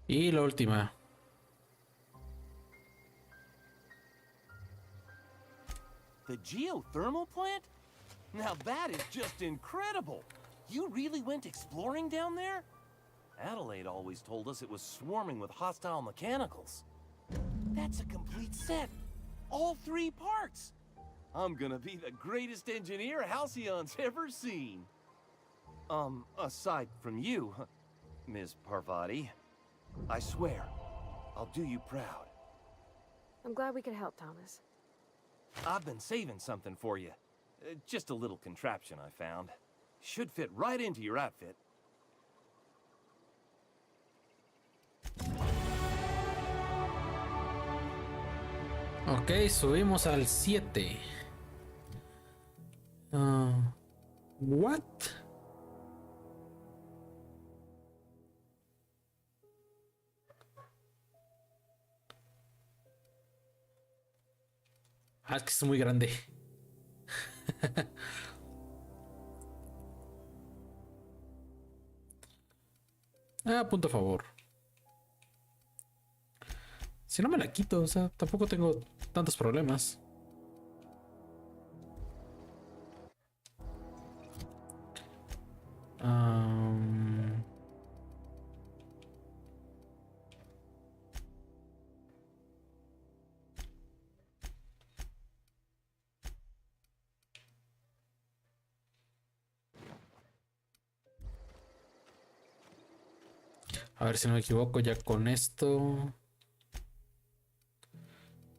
[SPEAKER 1] Y la última.
[SPEAKER 10] The geothermal plant? Now that is just incredible. You really went exploring down there? Adelaide always told us it was swarming with hostile mechanicals. That's a complete set. All 3 parts. I'm gonna be the greatest engineer Halcyon's ever seen. Aside from you, Ms. Parvati, I swear, I'll do you proud.
[SPEAKER 2] I'm glad we could help, Thomas.
[SPEAKER 10] I've been saving something for you. Just a little contraption I found. Should fit right into your outfit.
[SPEAKER 1] Ok, subimos al 7. What? Ah, es que es muy grande. Punto a favor. Si no me la quito, o sea, tampoco tengo tantos problemas. A ver si no me equivoco, ya con esto.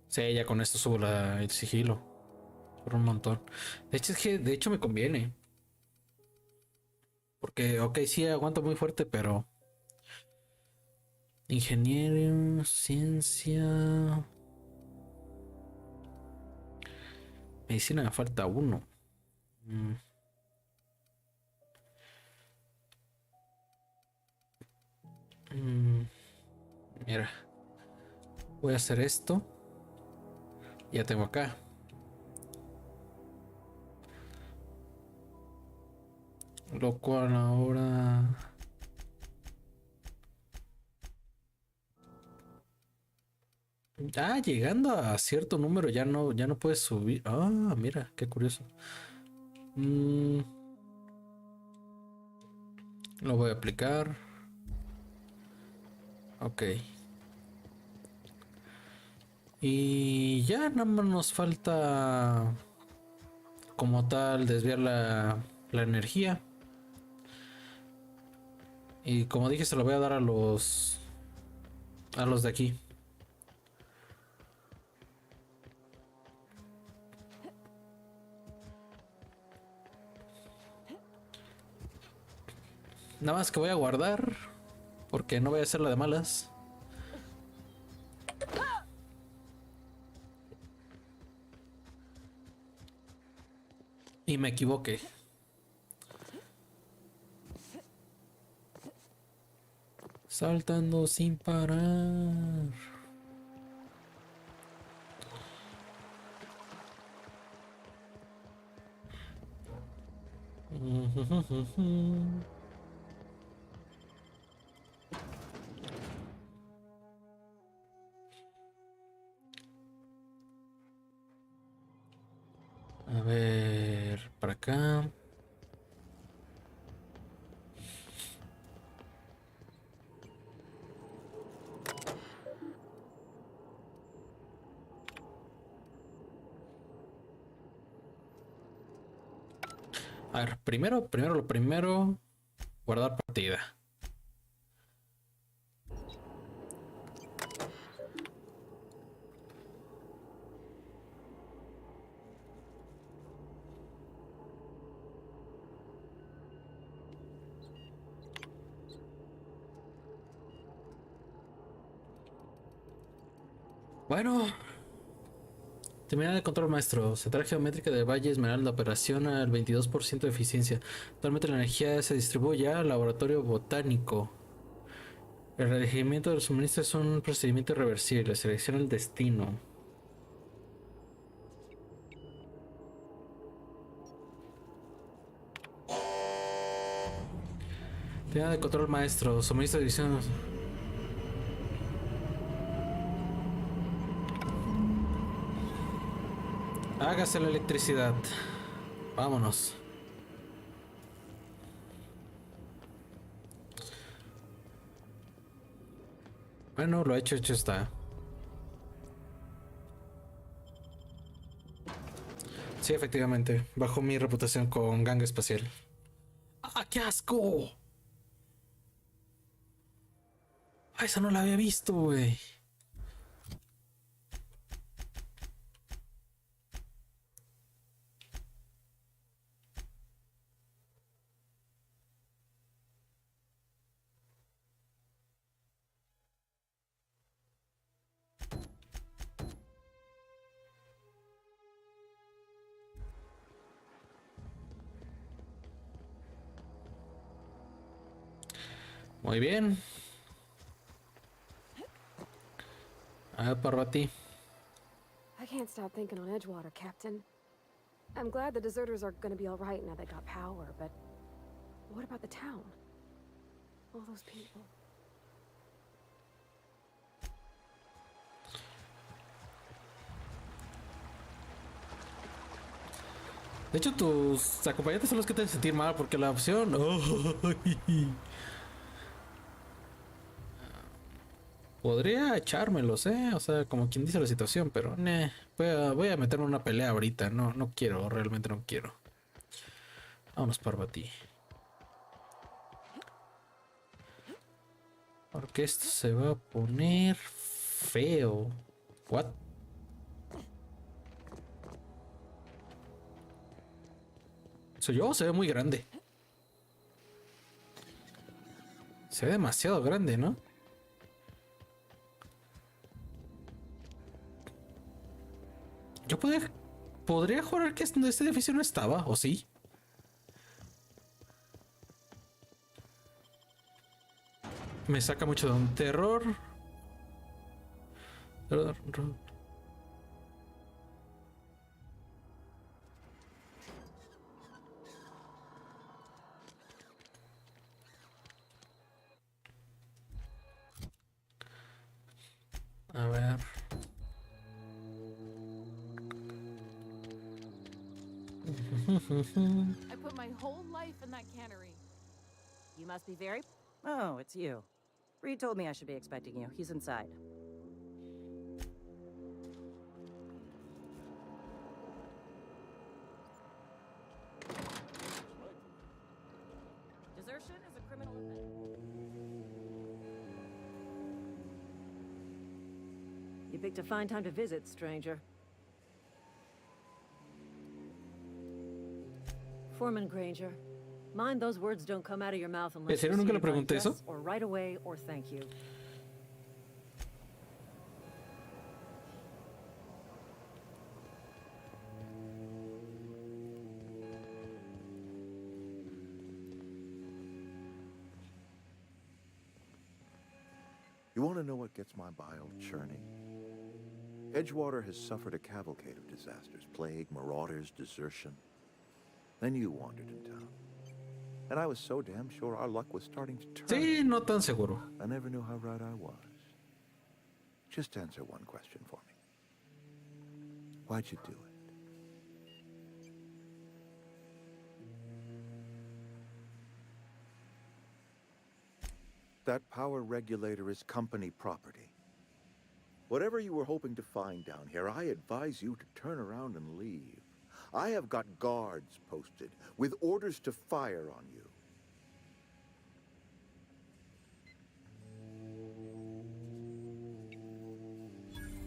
[SPEAKER 1] Sí, ya con esto subo el sigilo. Por un montón. De hecho, es que de hecho me conviene. Porque, ok, sí aguanto muy fuerte, pero. Ingeniero, ciencia. Medicina me falta 1. Mira. Voy a hacer esto. Ya tengo acá. Lo cual ahora... llegando a cierto número ya no puedes subir. Mira, qué curioso. Lo voy a aplicar. Ok. Y ya nada más nos falta como tal desviar la energía. Y como dije, se lo voy a dar a los de aquí. Nada más que voy a guardar porque no voy a hacer la de malas. Y me equivoqué. Saltando sin parar. A ver, para acá. A ver, lo primero, guardar partida. Bueno, terminar el control maestro. Central geométrica de Valle Esmeralda operaciona al 22% de eficiencia. Actualmente la energía se distribuye al laboratorio botánico. El redirigimiento del suministro es un procedimiento irreversible. Selecciona el destino. Tema de control maestro. Suministro de división. Hágase la electricidad. Vámonos. Bueno, lo hecho está. Sí, efectivamente. Bajo mi reputación con gang espacial. ¡Ah, qué asco! Ah, esa no la había visto, güey. Muy bien. A ver, Parvati.
[SPEAKER 2] I can't stop thinking on Edgewater, Captain. I'm glad the deserters are gonna be all right now they got power, but what about the town? All those people.
[SPEAKER 1] De hecho, tus acompañantes son los que te hacen sentir mal porque la opción. Podría echármelos, o sea, como quien dice la situación, pero voy a meterme en una pelea ahorita. No quiero, realmente no quiero. Vámonos, Parvati. Porque esto se va a poner feo. What? ¿Soy yo o se ve muy grande? Se ve demasiado grande, ¿no? Yo podría jurar que este edificio no estaba, ¿o sí? Me saca mucho de un terror. A ver.
[SPEAKER 13] I put my whole life in that cannery.
[SPEAKER 6] You must be very... Oh, it's you. Reed told me I should be expecting you. He's inside. Desertion is a criminal offense.
[SPEAKER 7] You picked a fine time to visit, stranger. Foreman Granger, mind those words don't come out of your mouth unless
[SPEAKER 1] ¿En serio nunca le pregunté eso?
[SPEAKER 7] or right away or thank you.
[SPEAKER 14] You want to know what gets my bile churning? Edgewater has suffered a cavalcade of disasters. Plague, marauders, desertion. Then you wandered in town. And I was so damn sure our luck was starting to turn.
[SPEAKER 1] Sí, no tan seguro.
[SPEAKER 14] I never knew how right I was. Just answer one question for me. Why'd you do it? That power regulator is company property. Whatever you were hoping to find down here, I advise you to turn around and leave. I have got guards posted with orders to fire on you.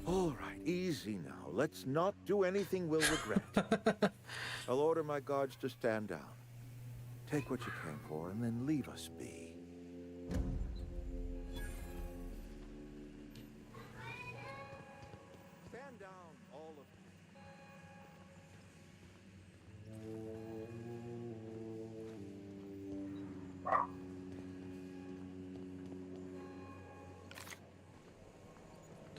[SPEAKER 14] All right, easy now. Let's not do anything we'll regret. I'll order my guards to stand down. Take what you came for and then leave us be. Stand down, all of you.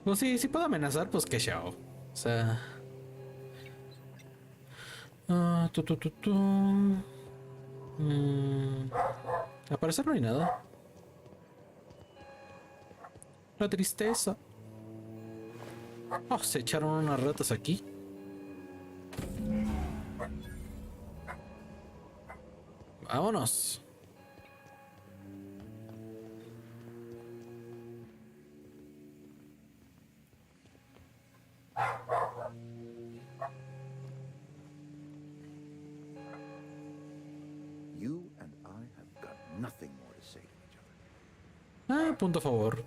[SPEAKER 1] Pues sí, sí puedo amenazar, pues que show. O sea. Al parecer no hay nada. La tristeza. Oh, se echaron unas ratas aquí. Vámonos.
[SPEAKER 14] You and I have got nothing more to say to each other.
[SPEAKER 1] Punto a favor.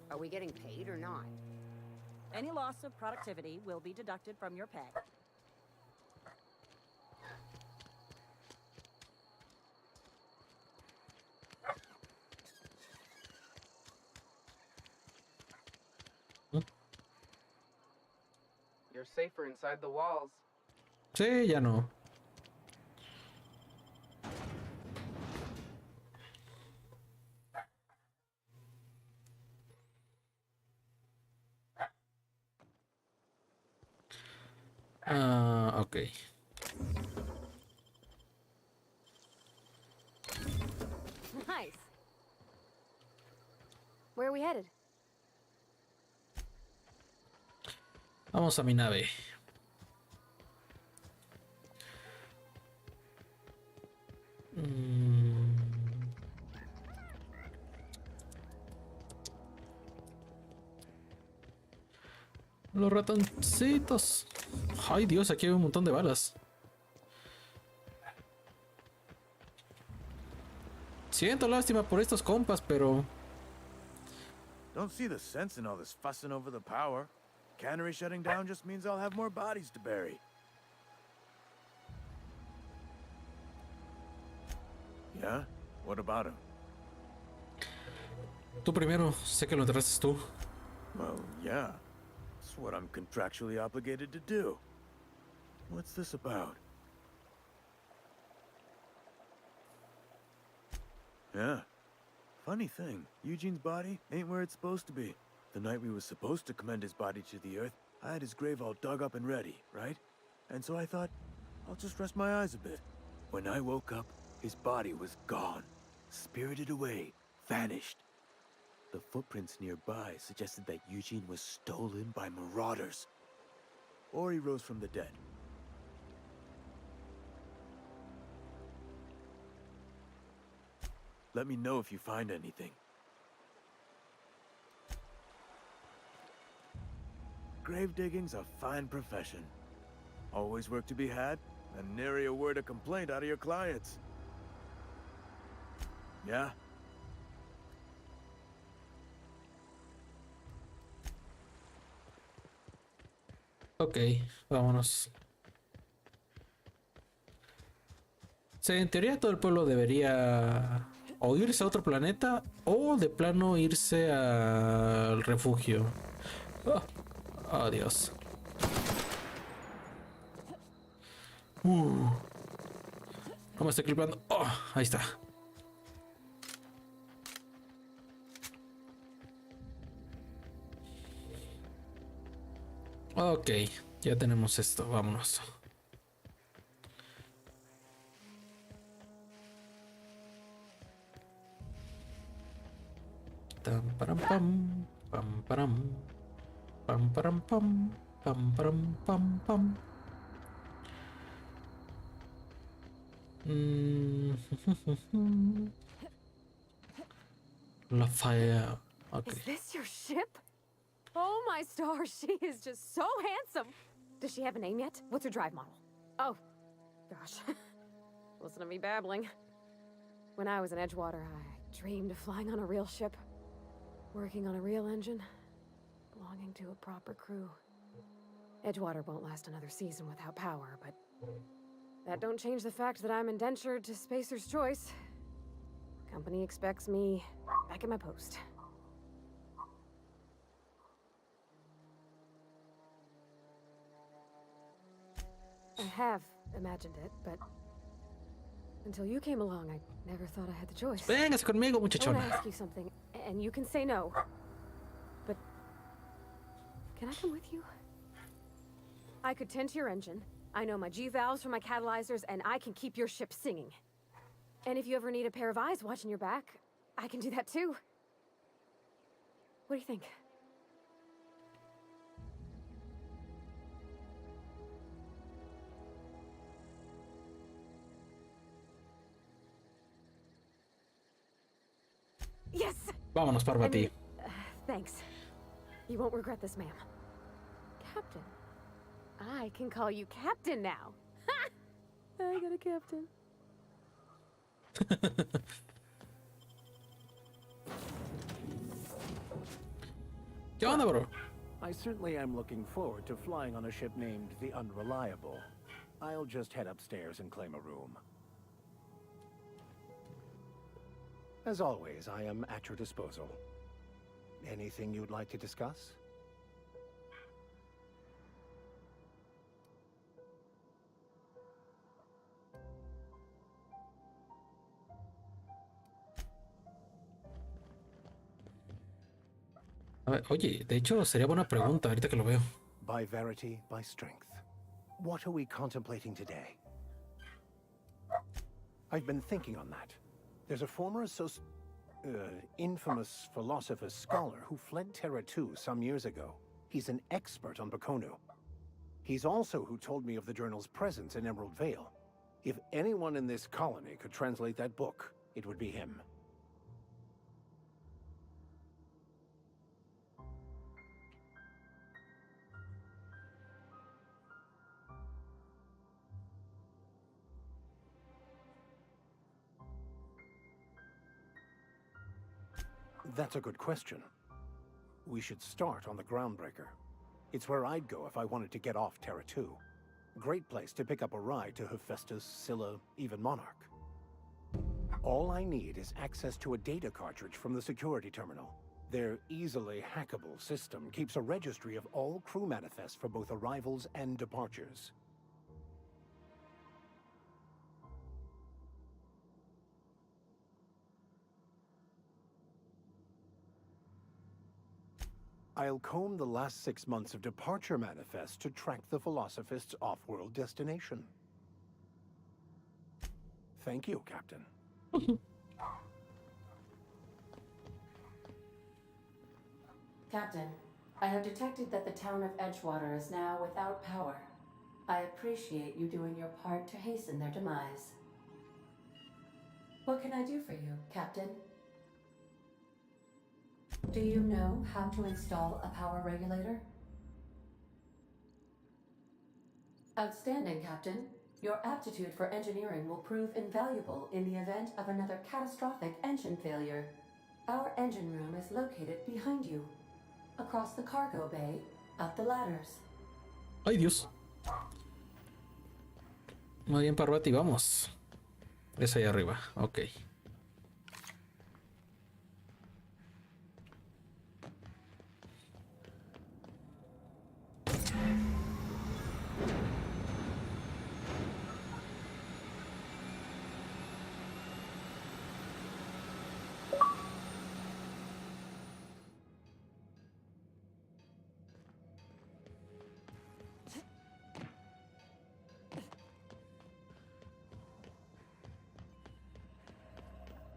[SPEAKER 5] Are we getting paid or not?
[SPEAKER 6] Any loss of productivity will be deducted from your pay.
[SPEAKER 15] You're safer inside the walls.
[SPEAKER 1] Sí, ya no. Ok.
[SPEAKER 2] Nice. Where are we headed?
[SPEAKER 1] Vamos a mi nave. Los ratoncitos. Ay, Dios, aquí hay un montón de balas. Siento lástima por estos compas, pero...
[SPEAKER 16] Don't see the sense in all this fussing over the power. Cannery shutting down just means I'll have more bodies to bury. Yeah? What about him?
[SPEAKER 1] Tú primero, sé que lo enterraste tú.
[SPEAKER 16] Well, yeah. It's what I'm contractually obligated to do. What's this about? Yeah. Funny thing, Eugene's body ain't where it's supposed to be. The night we was supposed to commend his body to the earth, I had his grave all dug up and ready, right? And so I thought, I'll just rest my eyes a bit. When I woke up, his body was gone. Spirited away. Vanished. The footprints nearby suggested that Eugene was stolen by marauders. Or he rose from the dead. Let me know if you find anything. Grave digging's a fine profession. Always work to be had, and nary a word of complaint out of your clients. Yeah?
[SPEAKER 1] Ok, vámonos. Sí, en teoría todo el pueblo debería o irse a otro planeta o de plano irse al refugio. Oh, Dios. No me estoy clipando. Oh, ahí está. Ok, ya tenemos esto, vámonos. Tam, param, pam, pam, param, pam, param, pam, pam, param, pam, pam. La fire. Okay.
[SPEAKER 2] Is this your ship? Oh my stars, she is just so handsome. Does she have a name yet? What's her drive model? Oh, gosh. Listen to me babbling. When I was in Edgewater, I dreamed of flying on a real ship, working on a real engine, belonging to a proper crew. Edgewater won't last another season without power, but that don't change the fact that I'm indentured to Spacer's Choice. Company expects me back at my post. I have imagined it, but until you came along, I never thought I had the choice.
[SPEAKER 1] Véngase conmigo,
[SPEAKER 2] I want
[SPEAKER 1] muchachona.
[SPEAKER 2] to ask you something, and you can say no. But can I come with you? I could tend to your engine. I know my G-valves from my catalyzers, and I can keep your ship singing. And if you ever need a pair of eyes watching your back, I can do that too. What do you think? Yes!
[SPEAKER 1] Vámonos, Parvati.
[SPEAKER 2] Thanks. You won't regret this, ma'am. Captain. I can call you Captain now. Ha! I got a captain.
[SPEAKER 1] ¿Qué onda, bro?
[SPEAKER 15] I certainly am looking forward to flying on a ship named the Unreliable. I'll just head upstairs and claim a room. As always, I am at your disposal. Anything you'd like to discuss?
[SPEAKER 1] A ver, oye, de hecho sería buena pregunta ahorita que lo veo.
[SPEAKER 15] By verity, by strength. What are we contemplating today? I've been thinking on that. There's a former infamous philosopher scholar who fled Terra 2 some years ago. He's an expert on Bakonu. He's also who told me of the journal's presence in Emerald Vale. If anyone in this colony could translate that book, it would be him. That's a good question. We should start on the Groundbreaker. It's where I'd go if I wanted to get off Terra 2. Great place to pick up a ride to Hephaestus, Scylla, even Monarch. All I need is access to a data cartridge from the security terminal. Their easily hackable system keeps a registry of all crew manifests for both arrivals and departures. I'll comb the last 6 months of departure manifests to track the Philosophist's off-world destination. Thank you, Captain.
[SPEAKER 17] Captain, I have detected that the town of Edgewater is now without power. I appreciate you doing your part to hasten their demise. What can I do for you, Captain? Do you know how to install a power regulator? Outstanding, Captain. Your aptitude for engineering will prove invaluable in the event of another catastrophic engine failure. Our engine room is located behind you, across the cargo bay, up the ladders.
[SPEAKER 1] Ay, Dios. Muy bien, Parvati, vamos. Es ahí arriba, ok.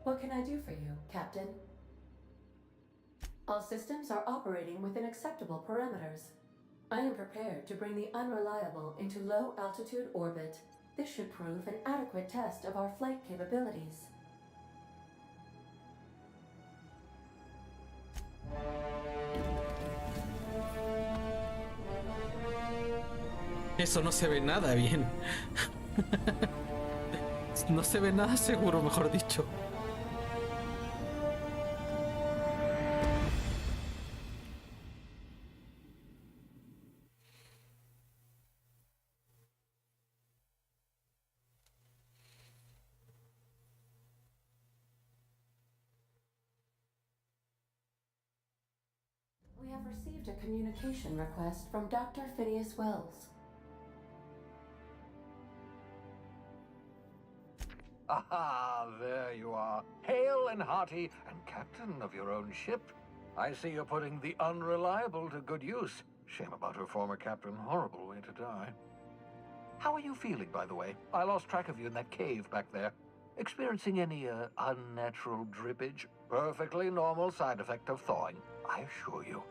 [SPEAKER 17] What can I do for you, Captain? All systems are operating within acceptable parameters. I am prepared to bring the unreliable into low-altitude orbit. This should prove an adequate test of our flight capabilities.
[SPEAKER 1] Eso no se ve nada bien. No se ve nada seguro, mejor dicho.
[SPEAKER 17] We have received a communication request from Dr. Phineas Wells.
[SPEAKER 18] Aha, there you are, hale and hearty, and captain of your own ship. I see you're putting the unreliable to good use. Shame about her former captain, horrible way to die. How are you feeling, by the way? I lost track of you in that cave back there. Experiencing any, unnatural drippage? Perfectly normal side effect of thawing, I assure you.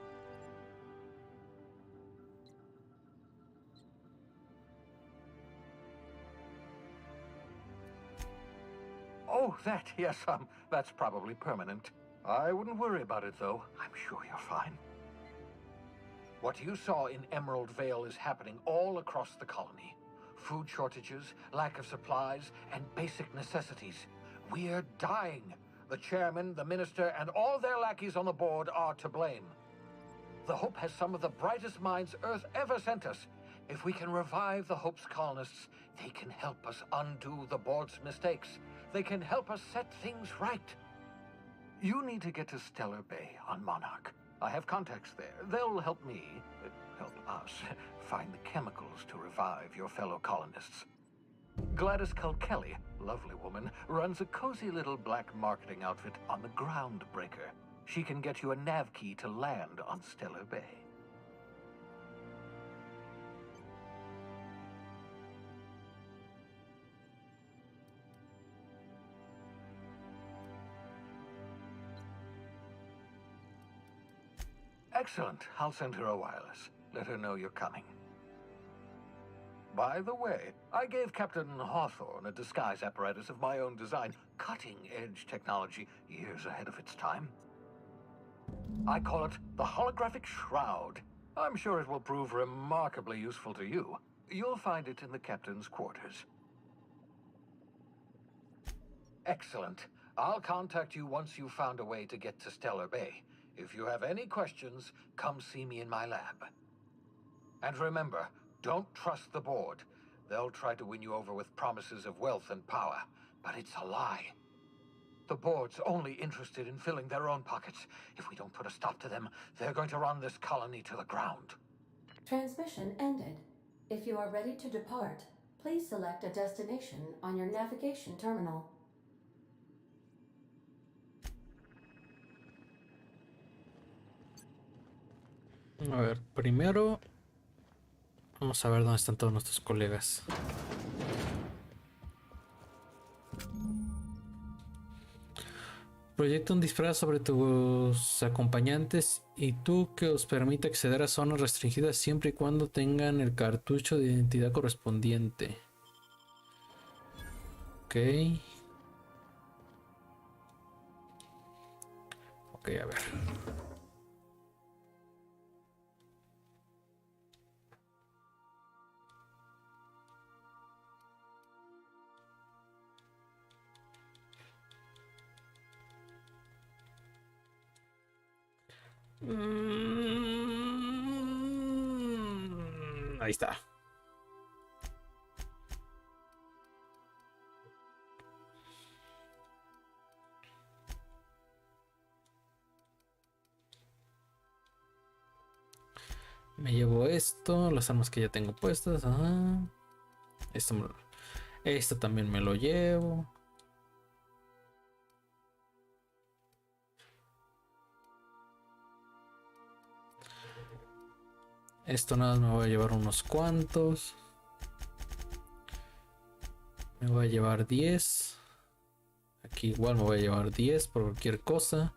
[SPEAKER 18] Oh, that, yes, that's probably permanent. I wouldn't worry about it, though. I'm sure you're fine. What you saw in Emerald Vale is happening all across the colony. Food shortages, lack of supplies, and basic necessities. We're dying. The chairman, the minister, and all their lackeys on the board are to blame. The Hope has some of the brightest minds Earth ever sent us. If we can revive the Hope's colonists, they can help us undo the board's mistakes. They can help us set things right. You need to get to Stellar Bay on Monarch. I have contacts there. They'll help me, help us, find the chemicals to revive your fellow colonists. Gladys Culkelly, lovely woman, runs a cozy little black marketing outfit on the Groundbreaker. She can get you a nav key to land on Stellar Bay. Excellent. I'll send her a wireless. Let her know you're coming. By the way, I gave Captain Hawthorne a disguise apparatus of my own design. Cutting-edge technology, years ahead of its time. I call it the Holographic Shroud. I'm sure it will prove remarkably useful to you. You'll find it in the captain's quarters. Excellent. I'll contact you once you've found a way to get to Stellar Bay. If you have any questions, come see me in my lab. And remember, don't trust the board. They'll try to win you over with promises of wealth and power, but it's a lie. The board's only interested in filling their own pockets. If we don't put a stop to them, they're going to run this colony to the ground.
[SPEAKER 17] Transmission ended. If you are ready to depart, please select a destination on your navigation terminal.
[SPEAKER 1] A ver, primero vamos a ver dónde están todos nuestros colegas. Proyecta un disfraz sobre tus acompañantes y tú que os permite acceder a zonas restringidas siempre y cuando tengan el cartucho de identidad correspondiente. Ok. Ok, a ver. Ahí está. Me llevo esto, las armas que ya tengo puestas. Ajá. Esto también me lo llevo. Esto nada más me voy a llevar unos cuantos. Me voy a llevar 10. Aquí igual me voy a llevar 10 por cualquier cosa.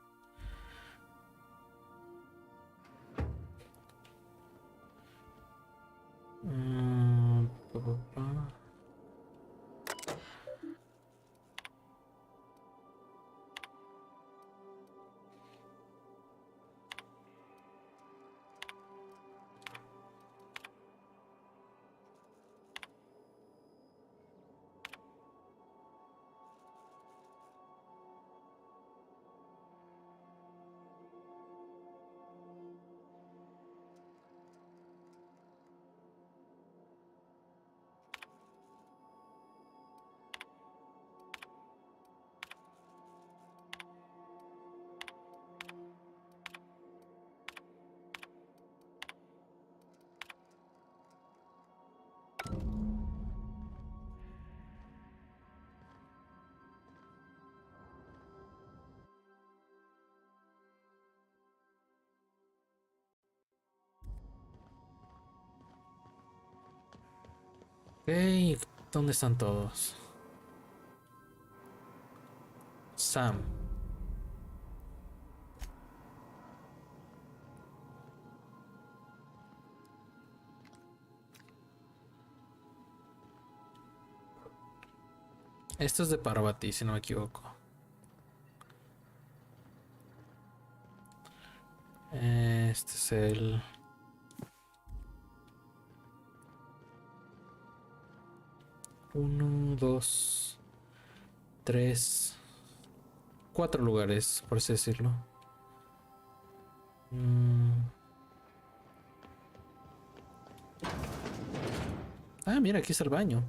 [SPEAKER 1] Pa, pa, pa. Ok, ¿dónde están todos? Sam. Esto es de Parvati, si no me equivoco. Este es el... Uno, dos, tres, 4 lugares, por así decirlo. Ah, mira, aquí está el baño.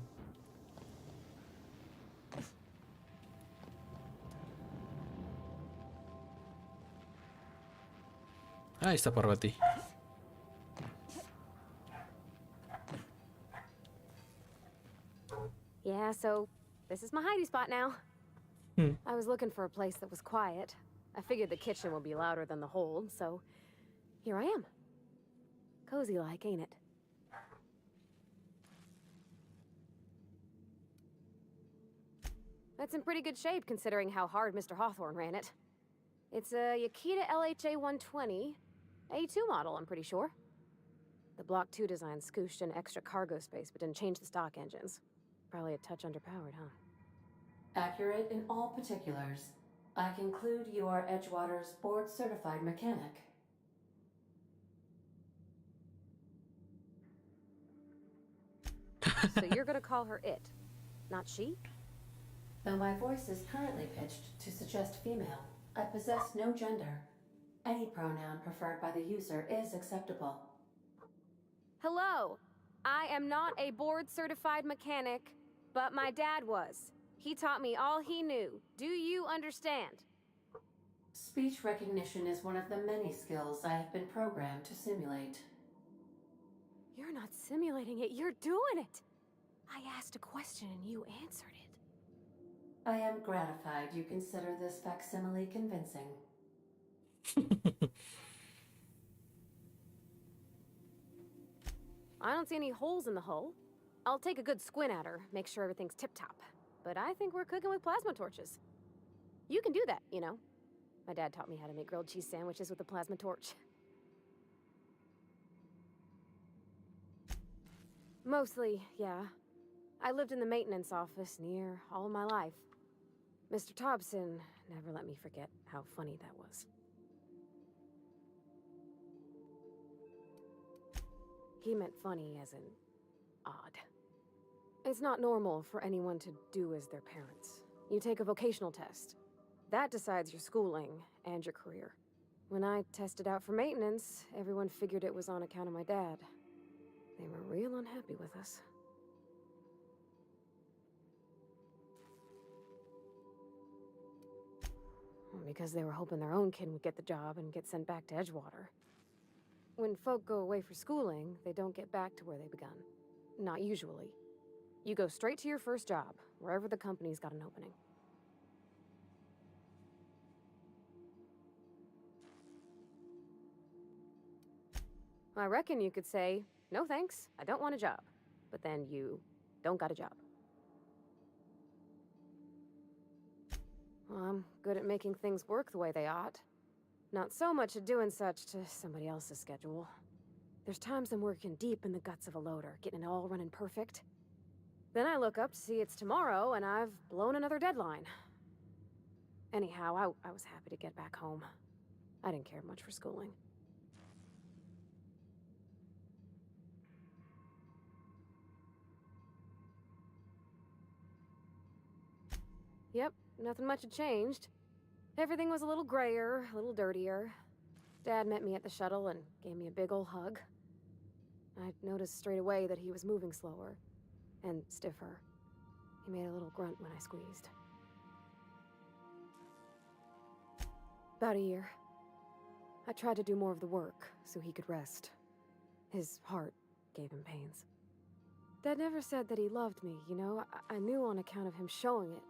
[SPEAKER 1] Ahí está Parvati.
[SPEAKER 2] Yeah, so this is my hidey spot now. I was looking for a place that was quiet. I figured the kitchen would be louder than the hold, so here I am. Cozy like, ain't it? That's in pretty good shape considering how hard Mr. Hawthorne ran it. It's a Yakita LHA 120, A2 model, I'm pretty sure. The Block 2 design scooshed in extra cargo space but didn't change the stock engines. Probably a touch underpowered, huh?
[SPEAKER 17] Accurate in all particulars. I conclude you are Edgewater's board-certified mechanic.
[SPEAKER 2] So you're gonna call her it, not she?
[SPEAKER 17] Though my voice is currently pitched to suggest female, I possess no gender. Any pronoun preferred by the user is acceptable.
[SPEAKER 2] Hello! I am not a board-certified mechanic, but my dad was. He taught me all he knew. Do you understand?
[SPEAKER 17] Speech recognition is one of the many skills I have been programmed to simulate.
[SPEAKER 2] You're not simulating it, you're doing it! I asked a question and you answered it.
[SPEAKER 17] I am gratified you consider this facsimile convincing.
[SPEAKER 2] I don't see any holes in the hull. I'll take a good squint at her, make sure everything's tip-top. But I think we're cooking with plasma torches. You can do that, you know. My dad taught me how to make grilled cheese sandwiches with a plasma torch. Mostly, yeah. I lived in the maintenance office near all my life. Mr. Thompson never let me forget how funny that was. He meant funny as in odd. It's not normal for anyone to do as their parents. You take a vocational test. That decides your schooling and your career. When I tested out for maintenance, everyone figured it was on account of my dad. They were real unhappy with us. Because they were hoping their own kid would get the job and get sent back to Edgewater. When folk go away for schooling, they don't get back to where they begun. Not usually. You go straight to your first job, wherever the company's got an opening. I reckon you could say, no thanks, I don't want a job. But then you don't got a job. Well, I'm good at making things work the way they ought. Not so much at doing such to somebody else's schedule. There's times I'm working deep in the guts of a loader, getting it all running perfect. Then I look up to see it's tomorrow, and I've blown another deadline. Anyhow, I was happy to get back home. I didn't care much for schooling. Yep, nothing much had changed. Everything was a little grayer, a little dirtier. Dad met me at the shuttle and gave me a big ol' hug. I noticed straight away that he was moving slower and stiffer. He made a little grunt when I squeezed. About a year. I tried to do more of the work so he could rest. His heart gave him pains. Dad never said that he loved me, you know? I knew on account of him showing it.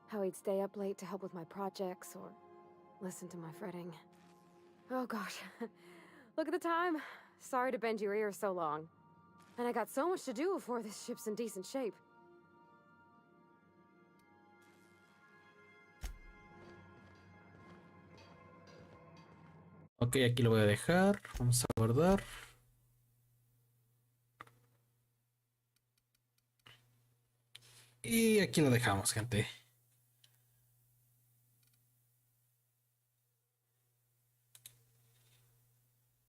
[SPEAKER 2] How he'd stay up late to help with my projects or listen to my fretting. Oh gosh, look at the time. Sorry to bend your ears so long. And I got so much to do before this ship's in decent shape.
[SPEAKER 1] Ok, aquí lo voy a dejar. Vamos a guardar. Y aquí lo dejamos, gente.